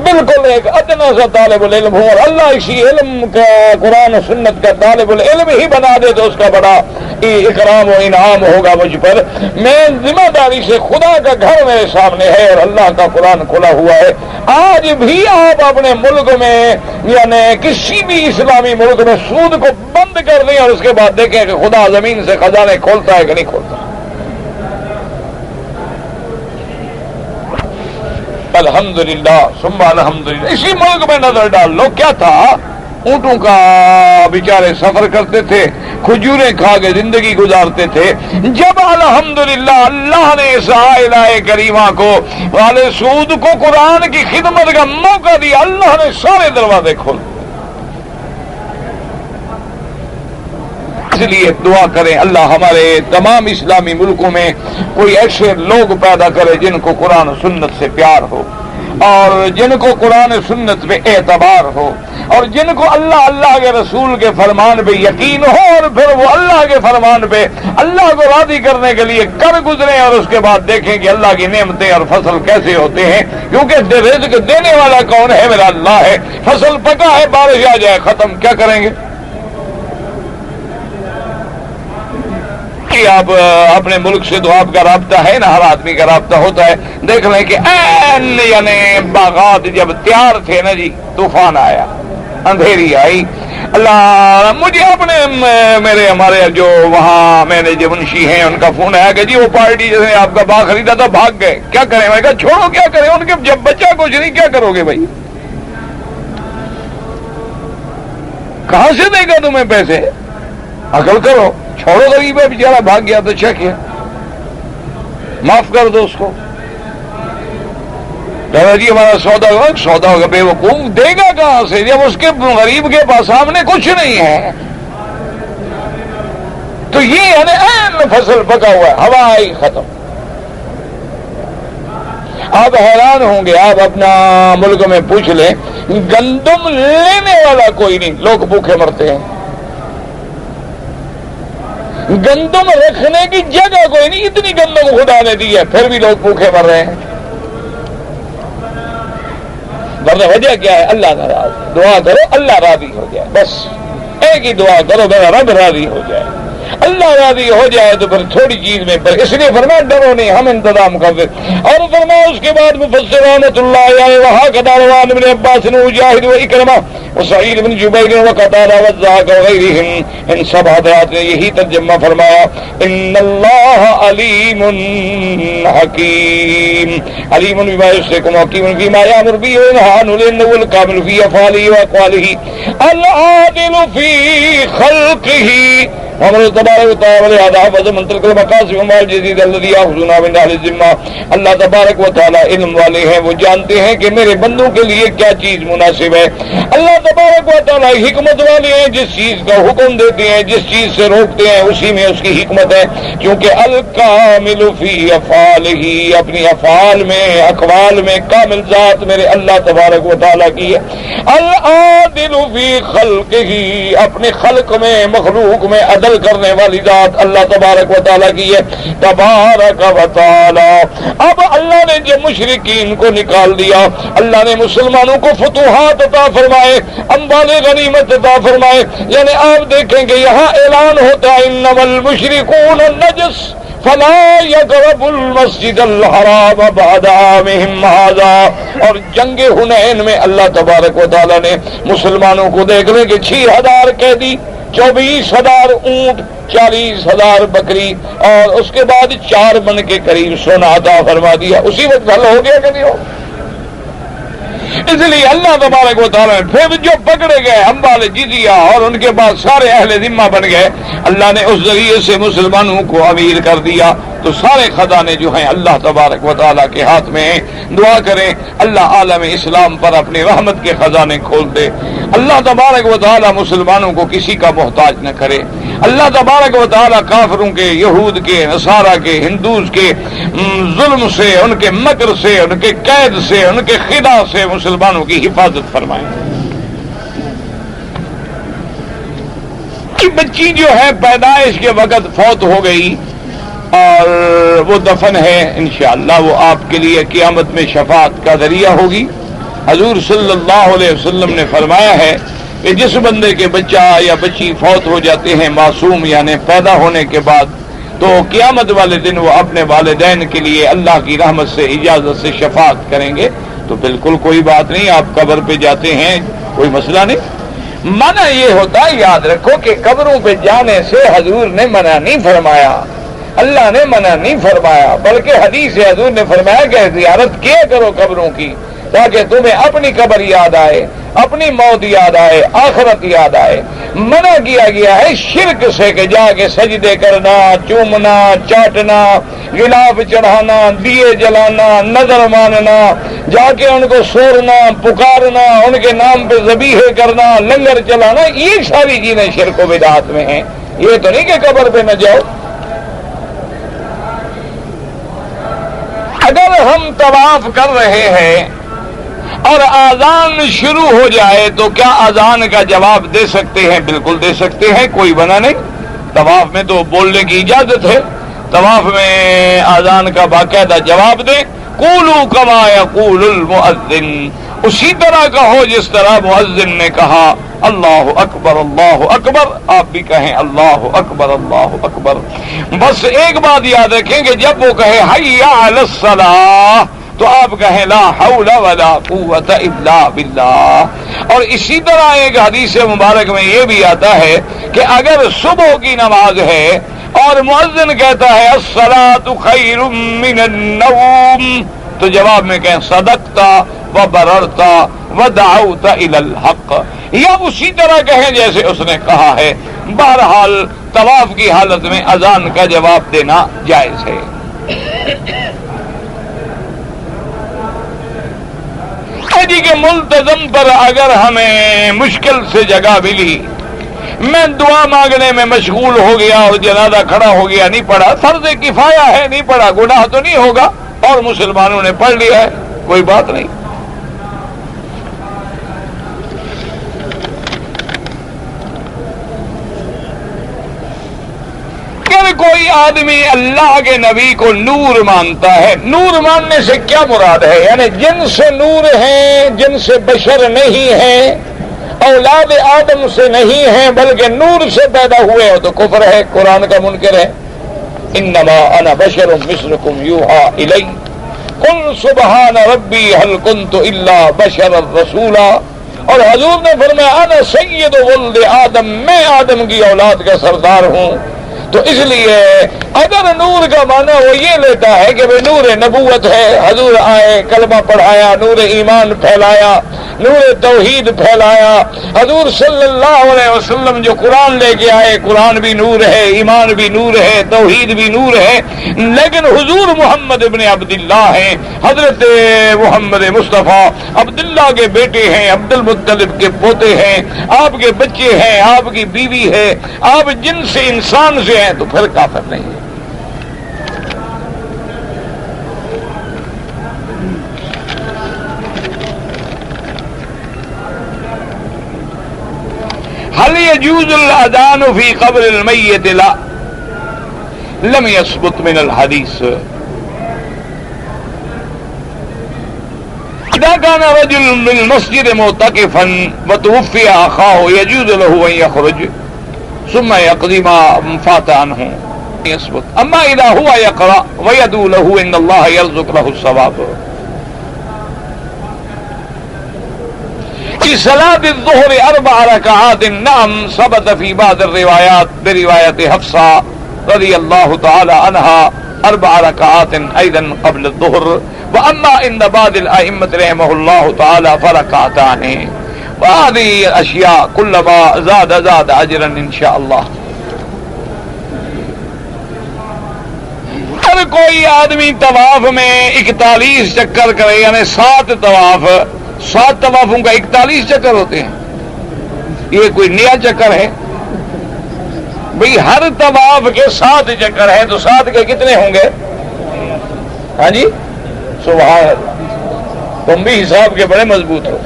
بالکل ایک ادنا سا طالب العلم ہوں، اور اللہ اسی علم کا قرآن و سنت کا طالب العلم ہی بنا دے تو اس کا بڑا اکرام و انعام ہوگا مجھ پر۔ میں ذمہ داری سے، خدا کا گھر میرے سامنے ہے اور اللہ کا قرآن کھلا ہوا ہے۔ آج بھی آپ اپنے ملک میں یعنی کسی بھی اسلامی ملک میں سود کو بند کر دیں اور اس کے بعد دیکھیں کہ خدا زمین سے خزانے کھولتا ہے کہ نہیں کھولتا۔ الحمدللہ ثم الحمدللہ۔ اسی ملک میں نظر ڈال لو، کیا تھا، اونٹوں کا بیچارے سفر کرتے تھے، کھجوریں کھا کے زندگی گزارتے تھے۔ جب الحمدللہ اللہ نے اس الہ کریمہ کو والے سود کو قرآن کی خدمت کا موقع دیا، اللہ نے سارے دروازے کھول۔ اس لیے دعا کریں اللہ ہمارے تمام اسلامی ملکوں میں کوئی ایسے لوگ پیدا کرے جن کو قرآن و سنت سے پیار ہو، اور جن کو قرآن و سنت پہ اعتبار ہو، اور جن کو اللہ کے رسول کے فرمان پہ یقین ہو، اور پھر وہ اللہ کے فرمان پہ اللہ کو راضی کرنے کے لیے کر گزریں، اور اس کے بعد دیکھیں کہ اللہ کی نعمتیں اور فصل کیسے ہوتے ہیں، کیونکہ رزق دینے والا کون ہے؟ میرا اللہ ہے۔ فصل پکا ہے، بارش آ جائے، ختم، کیا کریں گے؟ آپ اپنے ملک سے تو آپ کا رابطہ ہے نا، ہر آدمی کا رابطہ ہوتا ہے۔ دیکھ لیں کہ یعنی باغات جب تیار تھے نا جی، طوفان آیا، اندھیری آئی۔ اللہ مجھے اپنے ہمارے جو وہاں مینیجر منشی ہیں ان کا فون آیا کہ جی وہ پارٹی جس نے آپ کا باغ خریدا تھا بھاگ گئے، کیا کریں؟ میں کہا چھوڑو، کیا کریں ان کے، جب بچہ کچھ نہیں کیا کرو گے بھائی؟ کہاں سے دے گا تمہیں پیسے؟ عقل کرو، چھوڑو، غریب ہے بیچارہ، بھاگ گیا تو اچھا کیا، معاف کر دو اس کو۔ دادا جی ہمارا سودا ہوگا، بے وقوف دے گا کہاں سے جب اس کے غریب کے پاس سامنے کچھ نہیں ہے؟ تو یہ یعنی فصل پکا ہوا ہے، ہوا آئی، ختم۔ آپ حیران ہوں گے، آپ اپنا ملک میں پوچھ لیں، گندم لینے والا کوئی نہیں، لوگ بھوکے مرتے ہیں۔ گندم رکھنے کی جگہ کوئی نہیں، اتنی گندم خدا نے دی ہے، پھر بھی لوگ بھوکے مر رہے ہیں۔ ورنہ وجہ کیا ہے؟ اللہ ناراض۔ دعا کرو اللہ راضی ہو جائے، بس ایک ہی دعا کرو، میرا رب راضی ہو جائے۔ اللہ راضی ہو جائے تو پھر تھوڑی چیز میں، پر اس لیے فرمایا ڈرو نہیں، ہم انتظام کر دیں۔ اور فرمایا اس کے بعد مفسر رحمۃ اللہ علیہ وہاں روان ابن عباس مجاہد و اکرمہ وسعید بن جبیر وقتادہ والضحاک وغیرہم، ان سب حضرات نے یہی ترجمہ فرمایا، ان اللہ علیم حکیم، علیم بما یشرکون حکیم فیما یامر به وینہی عنہ، لأنہ الکامل فی افعالہ واقوالہ العادل فی خلقہ۔ ہمارے تبارک و تعالی حافظ منتقل مقاصد مال جدید الذی یاخذون من اہل الذمہ، اللہ تبارک و تعالی علم والے ہیں، وہ جانتے ہیں کہ میرے بندوں کے لیے کیا چیز مناسب ہے۔ اللہ تبارک و تعالی حکمت والے ہیں، جس چیز کا حکم دیتے ہیں، جس چیز سے روکتے ہیں، اسی میں اس کی حکمت ہے، کیونکہ الکامل فی افعالہ، اپنی افعال میں، اقوال میں کامل ذات میرے اللہ تبارک و تعالی کی ہے۔ العادل فی خلقہ، اپنے خلق میں، مخلوق میں عدل کرنے والی ذات اللہ تبارک و تعالیٰ کی ہے، تبارک و تعالیٰ۔ اب اللہ نے جب مشرکین کو نکال دیا، اللہ نے مسلمانوں کو فتوحات عطا فرمائے، اموال غنیمت عطا فرمائے، یعنی آپ دیکھیں کہ یہاں اعلان ہوتا ہے انما المشرکون نجس فلا یقربوا المسجد الحرام بعد عامہم ھذا۔ اور جنگ حنین میں اللہ تبارک و تعالیٰ نے مسلمانوں کو دیکھ لیں کہ 6000 قیدی، 24,000 اونٹ، 40,000 بکری، اور اس کے بعد 4 من کے قریب سونا عطا فرما دیا۔ اسی وقت حل ہو گیا کہ نہیں ہو؟ اس لیے اللہ تبارک و تعالیٰ پھر جو پکڑے گئے اموال جزیہ اور ان کے بعد سارے اہل ذمہ بن گئے، اللہ نے اس ذریعے سے مسلمانوں کو امیر کر دیا، تو سارے خزانے جو ہیں اللہ تبارک و تعالیٰ کے ہاتھ میں ہیں۔ دعا کریں اللہ عالم اسلام پر اپنی رحمت کے خزانے کھول دے، اللہ تبارک و تعالی مسلمانوں کو کسی کا محتاج نہ کرے، اللہ تبارک و تعالی کافروں کے، یہود کے، نصارہ کے، ہندوز کے ظلم سے، ان کے مکر سے، ان کے قید سے، ان کے خدا سے مسلمانوں کی حفاظت فرمائیں۔ بچی جو ہے پیدائش کے وقت فوت ہو گئی اور وہ دفن ہے، انشاءاللہ وہ آپ کے لیے قیامت میں شفاعت کا ذریعہ ہوگی۔ حضور صلی اللہ علیہ وسلم نے فرمایا ہے کہ جس بندے کے بچہ یا بچی فوت ہو جاتے ہیں معصوم یعنی پیدا ہونے کے بعد، تو قیامت والے دن وہ اپنے والدین کے لیے اللہ کی رحمت سے اجازت سے شفاعت کریں گے۔ تو بالکل کوئی بات نہیں، آپ قبر پہ جاتے ہیں کوئی مسئلہ نہیں۔ منع یہ ہوتا ہے، یاد رکھو کہ قبروں پہ جانے سے حضور نے منع نہیں فرمایا، اللہ نے منع نہیں فرمایا، بلکہ حدیث حضور نے فرمایا کہ زیارت کیا کرو قبروں کی تاکہ تمہیں اپنی قبر یاد آئے، اپنی موت یاد آئے، آخرت یاد آئے۔ منع کیا گیا ہے شرک سے کہ جا کے سجدے کرنا، چومنا، چاٹنا، غلاف چڑھانا، دیے جلانا، نظر ماننا، جا کے ان کو سورنا، پکارنا، ان کے نام پہ ذبیحے کرنا، لنگر چلانا، یہ ساری چیزیں شرک و بدعات میں ہیں۔ یہ تو نہیں کہ قبر پہ نہ جاؤ۔ اگر ہم طواف کر رہے ہیں اور اذان شروع ہو جائے تو کیا اذان کا جواب دے سکتے ہیں؟ بالکل دے سکتے ہیں، کوئی منع نہیں۔ طواف میں تو بولنے کی اجازت ہے، طواف میں اذان کا باقاعدہ جواب دیں۔ قولوا کما یقول المؤذن، اسی طرح کہو جس طرح مؤذن نے کہا اللہ اکبر اللہ اکبر، آپ بھی کہیں اللہ اکبر اللہ اکبر۔ بس ایک بات یاد رکھیں کہ جب وہ کہے حی علی الصلاۃ تو آپ کہیں لا حول ولا قوت الا باللہ۔ اور اسی طرح ایک حدیث مبارک میں یہ بھی آتا ہے کہ اگر صبح کی نماز ہے اور مؤذن کہتا ہے الصلاۃ خیر من النوم، تو جواب میں کہیں صدقتا وبررتا ودعوت الی الحق، یا اسی طرح کہیں جیسے اس نے کہا ہے۔ بہرحال طواف کی حالت میں اذان کا جواب دینا جائز ہے۔ جی کہ ملتزم پر اگر ہمیں مشکل سے جگہ ملی، میں دعا مانگنے میں مشغول ہو گیا اور جنازہ کھڑا ہو گیا، نہیں پڑھا، فرض کفایہ ہے، نہیں پڑھا، گناہ تو نہیں ہوگا، اور مسلمانوں نے پڑھ لیا ہے، کوئی بات نہیں۔ اگر کوئی آدمی اللہ کے نبی کو نور مانتا ہے، نور ماننے سے کیا مراد ہے؟ یعنی جن سے نور ہیں، جن سے بشر نہیں ہیں، اولاد آدم سے نہیں ہیں بلکہ نور سے پیدا ہوئے ہو، تو کفر ہے، قرآن کا منکر ہے۔ انما انا بشر مثلکم یوحی الی قل سبحان ربی هل کنت الا بشرا رسولا۔ اور حضور نے فرمایا انا سید ولد آدم، میں آدم کی اولاد کا سردار ہوں۔ تو اس لیے اگر نور کا معنی وہ یہ لیتا ہے کہ وہ نور نبوت ہے، حضور آئے، کلمہ پڑھایا، نور ایمان پھیلایا، نور توحید پھیلایا، حضور صلی اللہ علیہ وسلم جو قرآن لے کے آئے، قرآن بھی نور ہے، ایمان بھی نور ہے، توحید بھی نور ہے، لیکن حضور محمد ابن عبداللہ ہیں، حضرت محمد مصطفیٰ عبداللہ کے بیٹے ہیں، عبد المطلب کے پوتے ہیں، آپ کے بچے ہیں، آپ کی بیوی ہے، آپ جن سے انسان سے ہیں، تو پھر کافر نہیں ہے۔ هل يجوز الأذان في قبر الميت؟ لا، لم يثبت من الحديث۔ إذا كان رجل بالمسجد معتكفا وتوفي أخاه يجوز له أن يخرج ثم يقضي ما فات عنه، يثبت۔ أما إذا هو يقرأ ويدعو له إن الله يرزق له الثواب۔ في صلاة الظهر 4 ركعات، نعم ثبت في بعض الروايات برواية حفصة رضي الله تعالى عنها 4 ركعات أيضا قبل الظهر، وأما عند بعض الأئمة رحمه الله تعالى فركعتان، وهذه الأشياء كلما زاد أجرا إن شاء الله۔ اگر کوئی آدمی طواف میں 41 چکر کرے، یعنی 7 طوافوں کا 41 چکر ہوتے ہیں، یہ کوئی نیا چکر ہے؟ بھئی ہر طواف کے 7 چکر ہیں تو 7 کے کتنے ہوں گے؟ ہاں جی، سبحان اللہ، تم بھی حساب کے بڑے مضبوط ہو۔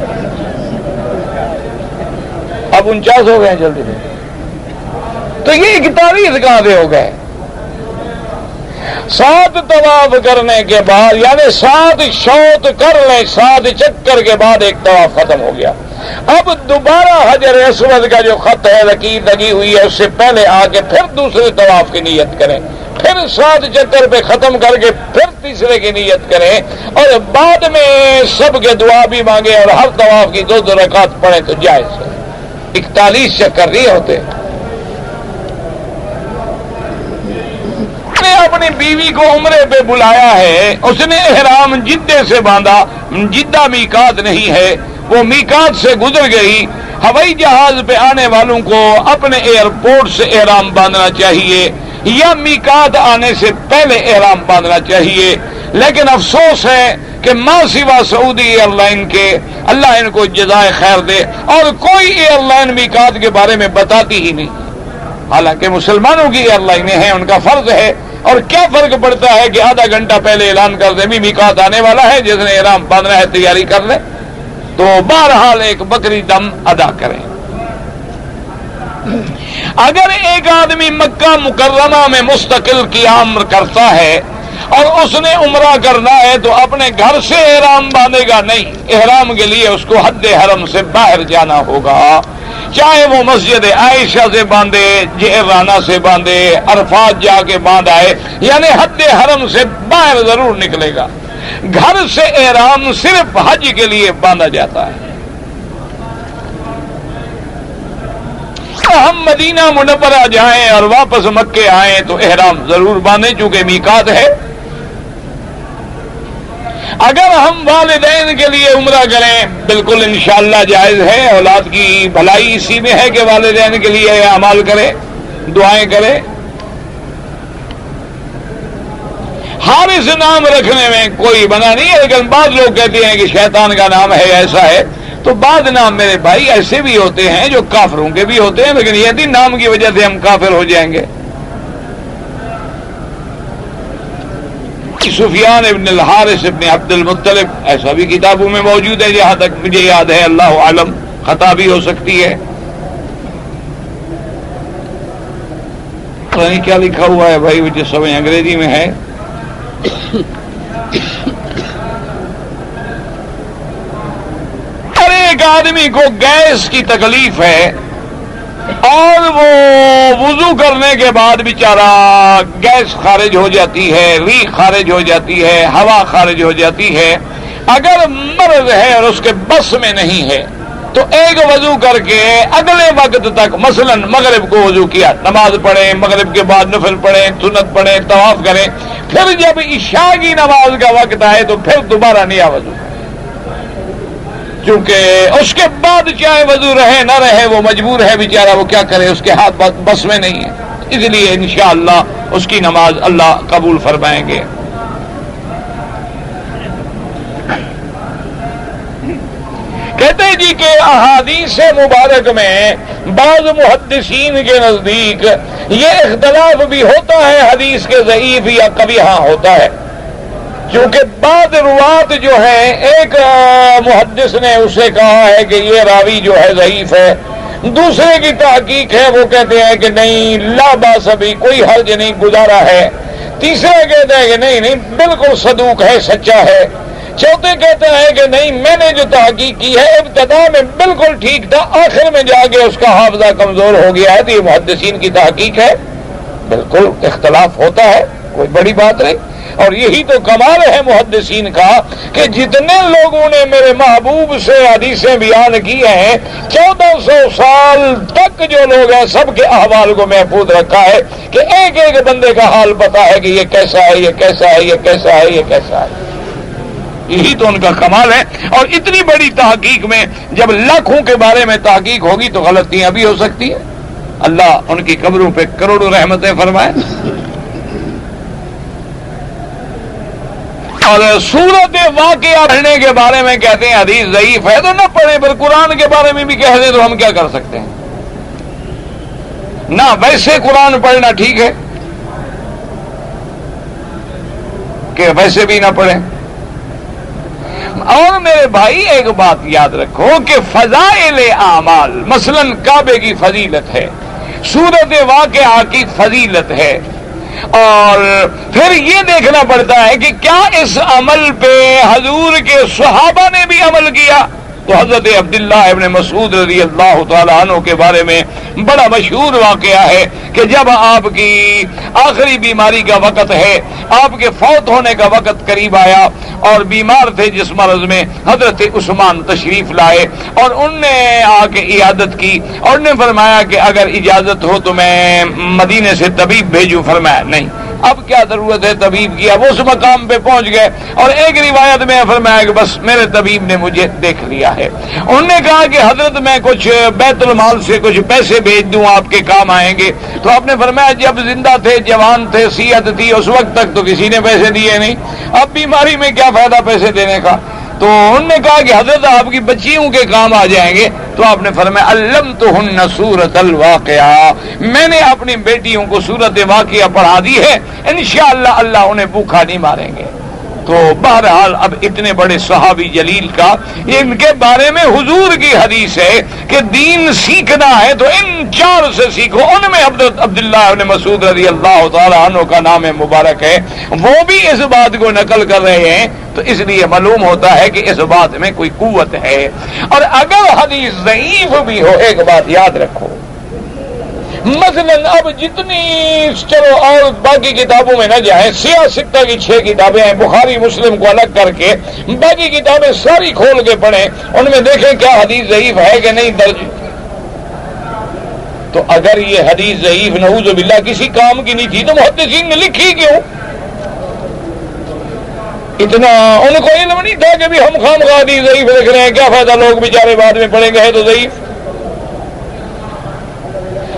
اب 49 ہو گئے ہیں جلدی سے، تو یہ 41 کہاں سے ہو گئے؟ 7 طواف کرنے کے بعد، یعنی 7 شوط کر لیں، 7 چکر کے بعد ایک طواف ختم ہو گیا۔ اب دوبارہ حجر اسود کا جو خط ہے، لکیر لگی ہوئی ہے، اس سے پہلے آ کے پھر دوسرے طواف کی نیت کریں، پھر 7 چکر پہ ختم کر کے پھر تیسرے کی نیت کریں، اور بعد میں سب کے دعا بھی مانگے اور ہر طواف کی 2 رکعت پڑھیں تو جائز ہے۔ 41 چکر نہیں ہوتے۔ نے اپنی بیوی کو عمرے پہ بلایا ہے، اس نے احرام جدے سے باندھا، جدہ میقات نہیں ہے، وہ میقات سے گزر گئی۔ ہوائی جہاز پہ آنے والوں کو اپنے ایئرپورٹ سے احرام باندھنا چاہیے یا میقات آنے سے پہلے احرام باندھنا چاہیے، لیکن افسوس ہے کہ ماں سوا سعودی ایئر لائن کے، اللہ ان کو جزائے خیر دے، اور کوئی ایئر لائن میقات کے بارے میں بتاتی ہی نہیں، حالانکہ مسلمانوں کی ایئر لائنیں ہیں، ان کا فرض ہے۔ اور کیا فرق پڑتا ہے کہ آدھا گھنٹہ پہلے اعلان کر دیں بھی میقات آنے والا ہے، جس نے احرام باندھنا ہے تیاری کر لیں، تو بہرحال ایک بکری دم ادا کریں۔ اگر ایک آدمی مکہ مکرمہ میں مستقل قیام کرتا ہے اور اس نے عمرہ کرنا ہے تو اپنے گھر سے احرام باندھے گا نہیں، احرام کے لیے اس کو حد حرم سے باہر جانا ہوگا، چاہے وہ مسجد عائشہ سے باندھے، جعرانہ سے باندھے، عرفات جا کے باندھ آئے، یعنی حد حرم سے باہر ضرور نکلے گا۔ گھر سے احرام صرف حج کے لیے باندھا جاتا ہے۔ ہم مدینہ منورہ جائیں اور واپس مکے آئیں تو احرام ضرور باندھیں، چونکہ میقات ہے۔ اگر ہم والدین کے لیے عمرہ کریں، بالکل انشاءاللہ جائز ہے، اولاد کی بھلائی اسی میں ہے کہ والدین کے لیے اعمال کرے، دعائیں کرے۔ حارث نام رکھنے میں کوئی منع نہیں ہے، لیکن بعض لوگ کہتے ہیں کہ شیطان کا نام ہے، ایسا ہے، تو بعض نام میرے بھائی ایسے بھی ہوتے ہیں جو کافروں کے بھی ہوتے ہیں، لیکن یہ نہیں نام کی وجہ سے ہم کافر ہو جائیں گے۔ سفیان ابن الحارث ابن عبد المطلب، ایسا بھی کتابوں میں موجود ہے، جہاں تک مجھے یاد ہے، اللہ عالم خطا بھی ہو سکتی ہے۔ پتہ نہیں کیا لکھا ہوا ہے بھائی، مجھے سمجھ انگریزی میں ہے۔ ہر ایک آدمی کو گیس کی تکلیف ہے اور وہ وضو کرنے کے بعد بیچارہ گیس خارج ہو جاتی ہے، ریح خارج ہو جاتی ہے، ہوا خارج ہو جاتی ہے۔ اگر مرض ہے اور اس کے بس میں نہیں ہے تو ایک وضو کر کے اگلے وقت تک، مثلا مغرب کو وضو کیا، نماز پڑھیں، مغرب کے بعد نفل پڑھیں، سنت پڑھیں، طواف کریں، پھر جب عشاء کی نماز کا وقت آئے تو پھر دوبارہ نیا وضو، کیونکہ اس کے بعد چاہے وضو رہے نہ رہے وہ مجبور ہے بیچارہ، وہ کیا کرے، اس کے ہاتھ بس میں نہیں ہے، اس لیے انشاءاللہ اس کی نماز اللہ قبول فرمائیں گے۔ کہتے ہیں جی کہ احادیث مبارک میں بعض محدثین کے نزدیک یہ اختلاف بھی ہوتا ہے، حدیث کے ضعیف یا کبھی ہاں ہوتا ہے، کیونکہ بعض روات جو ہیں، ایک محدث نے اسے کہا ہے کہ یہ راوی جو ہے ضعیف ہے، دوسرے کی تحقیق ہے وہ کہتے ہیں کہ نہیں لا باس بھی، کوئی حرج نہیں، گزارا ہے، تیسرا کہتا ہے کہ نہیں بالکل صدوق ہے، سچا ہے، چوتھے کہتا ہے کہ نہیں میں نے جو تحقیق کی ہے ابتدا میں بالکل ٹھیک تھا، آخر میں جا کے اس کا حافظہ کمزور ہو گیا ہے، تو یہ محدثین کی تحقیق ہے۔ بالکل اختلاف ہوتا ہے، کوئی بڑی بات نہیں، اور یہی تو کمال ہے محدثین کا کہ جتنے لوگوں نے میرے محبوب سے حدیثیں بیان کی ہیں، 1400 سال تک جو لوگ ہیں سب کے احوال کو محفوظ رکھا ہے کہ ایک ایک بندے کا حال پتا ہے کہ یہ کیسا ہے، یہ کیسا ہے، یہ کیسا ہے، یہ کیسا ہے۔ یہی تو ان کا کمال ہے، اور اتنی بڑی تحقیق میں جب لاکھوں کے بارے میں تحقیق ہوگی تو غلطیاں بھی ہو سکتی ہیں۔ اللہ ان کی قبروں پہ کروڑوں رحمتیں فرمائے۔ اور سورت واقعہ پڑھنے کے بارے میں کہتے ہیں حدیث ضعیف ہے تو نہ پڑھیں، پر قرآن کے بارے میں بھی کہہ دیں تو ہم کیا کر سکتے ہیں؟ نہ ویسے قرآن پڑھنا ٹھیک ہے کہ ویسے بھی نہ پڑھیں۔ اور میرے بھائی ایک بات یاد رکھو کہ فضائل اعمال مثلا کعبے کی فضیلت ہے، سورت واقعہ کی فضیلت ہے، اور پھر یہ دیکھنا پڑتا ہے کہ کیا اس عمل پہ حضور کے صحابہ نے بھی عمل کیا؟ تو حضرت عبداللہ ابن مسعود رضی اللہ تعالیٰ عنہ کے بارے میں بڑا مشہور واقعہ ہے کہ جب آپ کی آخری بیماری کا وقت ہے، آپ کے فوت ہونے کا وقت قریب آیا اور بیمار تھے جس مرض میں، حضرت عثمان تشریف لائے اور ان نے آ کے عیادت کی اور نے فرمایا کہ اگر اجازت ہو تو میں مدینے سے طبیب بھیجوں۔ فرمایا نہیں، اب کیا ضرورت ہے طبیب کی، اب اس مقام پہ پہنچ گئے، اور ایک روایت میں فرمایا کہ بس میرے طبیب نے مجھے دیکھ لیا ہے۔ انہوں نے کہا کہ حضرت میں کچھ بیت المال سے کچھ پیسے بھیج دوں، آپ کے کام آئیں گے؟ تو آپ نے فرمایا جب زندہ تھے، جوان تھے، صحت تھی، اس وقت تک تو کسی نے پیسے دیے نہیں، اب بیماری میں کیا فائدہ پیسے دینے کا؟ تو انہوں نے کہا کہ حضرت آپ کی بچیوں کے کام آ جائیں گے۔ تو آپ نے فرمایا علمتہن سورۃ الواقعہ، میں نے اپنی بیٹیوں کو سورت واقعہ پڑھا دی ہے، انشاءاللہ اللہ انہیں بھوکا نہیں ماریں گے۔ تو بہرحال اب اتنے بڑے صحابی جلیل کا ان کے بارے میں حضور کی حدیث ہے کہ دین سیکھنا ہے تو ان چار سے سیکھو۔ ان میں حضرت عبداللہ ابن مسعود رضی اللہ تعالی عنہ کا نام مبارک ہے، وہ بھی اس بات کو نقل کر رہے ہیں، تو اس لیے معلوم ہوتا ہے کہ اس بات میں کوئی قوت ہے۔ اور اگر حدیث ضعیف بھی ہو، ایک بات یاد رکھو، مثلا اب جتنی چلو اور باقی کتابوں میں نہ جائیں، سیاہ سکتہ کی 6 کتابیں ہیں، بخاری مسلم کو الگ کر کے باقی کتابیں ساری کھول کے پڑھیں، ان میں دیکھیں کیا حدیث ضعیف ہے کہ نہیں درج۔ تو اگر یہ حدیث ضعیف نعوذ باللہ کسی کام کی نہیں تھی تو محدثین نے لکھی کیوں؟ اتنا ان کو علم نہیں تھا کہ بھی ہم خامخواہ حدیث ضعیف لکھ رہے ہیں، کیا فائدہ، لوگ بیچارے بعد میں پڑھیں گے تو ضعیف۔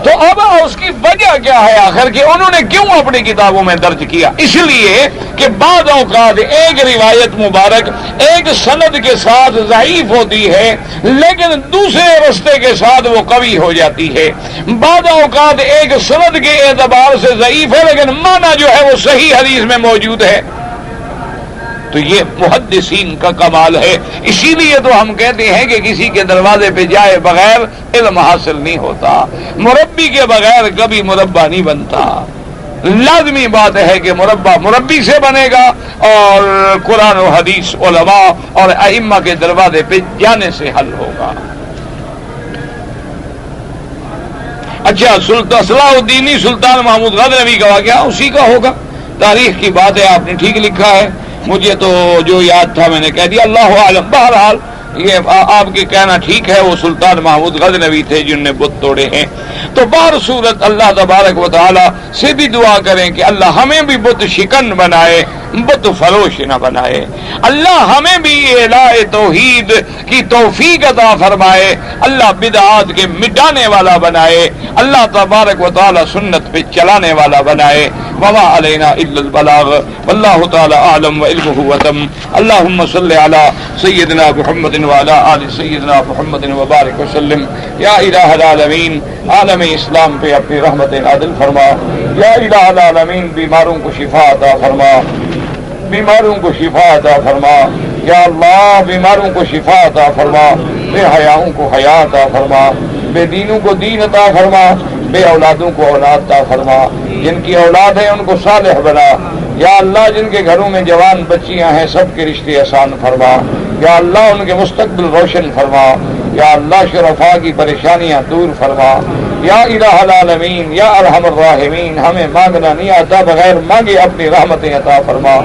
تو اب اس کی وجہ کیا ہے آخر کہ انہوں نے کیوں اپنی کتابوں میں درج کیا؟ اس لیے کہ بعض اوقات ایک روایت مبارک ایک سند کے ساتھ ضعیف ہوتی ہے لیکن دوسرے رستے کے ساتھ وہ قوی ہو جاتی ہے، بعض اوقات ایک سند کے اعتبار سے ضعیف ہے لیکن معنی جو ہے وہ صحیح حدیث میں موجود ہے۔ تو یہ محدثین کا کمال ہے، اسی لیے تو ہم کہتے ہیں کہ کسی کے دروازے پہ جائے بغیر علم حاصل نہیں ہوتا، مربی کے بغیر کبھی مربع نہیں بنتا۔ لازمی بات ہے کہ مربع مربی سے بنے گا اور قرآن و حدیث علماء اور ائمہ کے دروازے پہ جانے سے حل ہوگا۔ اچھا، صلاح الدین سلطان محمود غزنوی کا واقعہ اسی کا ہوگا، تاریخ کی بات ہے، آپ نے ٹھیک لکھا ہے، مجھے تو جو یاد تھا میں نے کہہ دیا، اللہ عالم۔ بہرحال یہ آپ کے کہنا ٹھیک ہے، وہ سلطان محمود غزنوی تھے جن نے بت توڑے ہیں۔ تو بہر صورت اللہ تبارک و تعالی سے بھی دعا کریں کہ اللہ ہمیں بھی بت شکن بنائے، بت فروش نہ بنائے، اللہ ہمیں بھی اعلاء توحید کی توفیق عطا فرمائے، اللہ بدعات کے مٹانے والا بنائے، اللہ تبارک و تعالی سنت پہ چلانے والا بنائے۔ وما علینا الا البلاغ واللہ تعالی اعلم وعلمہ وتم۔ اللہم صل علی سیدنا محمد وعلی آل سیدنا محمد وبارک وسلم۔ یا الہ العالمین، عالم اسلام پہ اپنی رحمت نازل فرما۔ یا الہ العالمین، بیماروں کو شفا عطا فرما، بیماروں کو شفا عطا فرما۔ یا اللہ، بیماروں کو شفا عطا فرما، بے حیاؤں کو حیا عطا فرما، بے دینوں کو دین عطا فرما، بے اولادوں کو اولاد عطا فرما، جن کی اولاد ہے ان کو صالح بنا۔ یا اللہ، جن کے گھروں میں جوان بچیاں ہیں سب کے رشتے آسان فرما۔ یا اللہ، ان کے مستقبل روشن فرما۔ یا اللہ، شرفاء کی پریشانیاں دور فرما۔ یا الہ العالمین، یا ارحم الراحمین، ہمیں مانگنا نہیں آتا، بغیر مانگے اپنی رحمتیں عطا فرما۔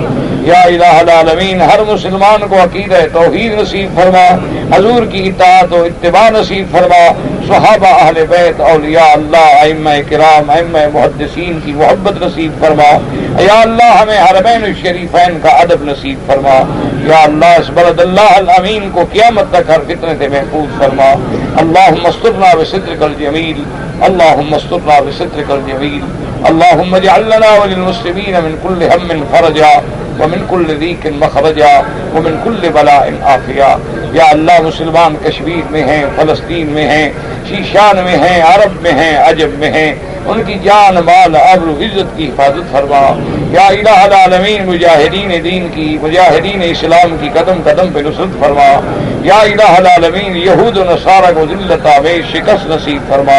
یا الہ العالمین، ہر مسلمان کو عقیدہ توحید نصیب فرما، حضور کی اطاعت و اتباع نصیب فرما، صحابہ اہل بیت اولیاء اللہ ائمہ کرام ائمہ محدثین کی محبت نصیب فرما. یا اللہ ہمیں حرمین الشریفین کا ادب نصیب فرما. یا اللہ اس بلد اللہ الامین کو قیامت تک ہر فتنے سے محفوظ فرما. اللہم استرنا بسترک الجمیل اللہم استرنا بسترک الجمیل. اللہم اجعل لنا وللمسلمین من کل ہم فرجا ومن کل ضیق مخرجا ومن کل بلاء عافیہ. یا اللہ مسلمان کشمیر میں ہیں، فلسطین میں ہیں، شیشان میں ہیں، عرب میں ہیں، عجم میں ہیں، ان کی جان مال ابر و عزت کی حفاظت فرما. یا الہ العالمین مجاہدین دین کی مجاہدین اسلام کی قدم قدم پہ نصرت فرما. یا الہ العالمین یہود و نصارہ کو ذلت آمیز شکست نصیب فرما.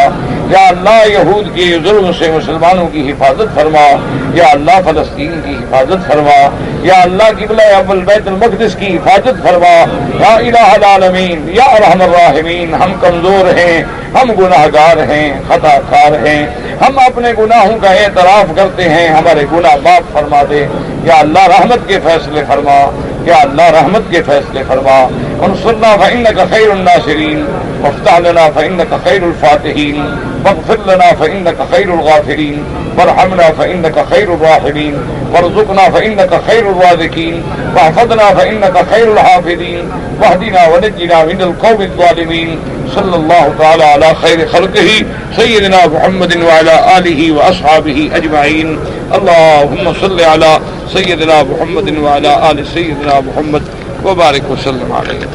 یا اللہ یہود کے ظلم سے مسلمانوں کی حفاظت فرما. یا اللہ فلسطین کی حفاظت فرما. یا اللہ قبلہ اول بیت المقدس کی حفاظت فرما. یا الہ العالمین یا ارحم الراحمین ہم کمزور ہیں، ہم گناہگار ہیں، خطا کار ہیں، ہم اپنے گناہوں کا اعتراف کرتے ہیں، ہمارے گناہ معاف فرما دے. یا اللہ رحمت کے فیصلے فرما. یا اللہ رحمت کے فیصلے فرما. انصرنا فإنک خیر الناصرین وافتح لنا فإنک خیر الفاتحین واغفر لنا فإنک خیر الغافرین وارحمنا فإنک خیر الراحمین وارزقنا فإنک خیر الرازقین واحفظنا فإنک خیر الحافظین واهدنا ونجنا من القوم الظالمین. صلی اللہ تعالی علی خیر خلقہ سیدنا محمد وعلی آلہ واصحابہ اجمعین. اللہم صل علی سیدنا محمد وعلی آل سیدنا محمد وبارک وسلم علیہ.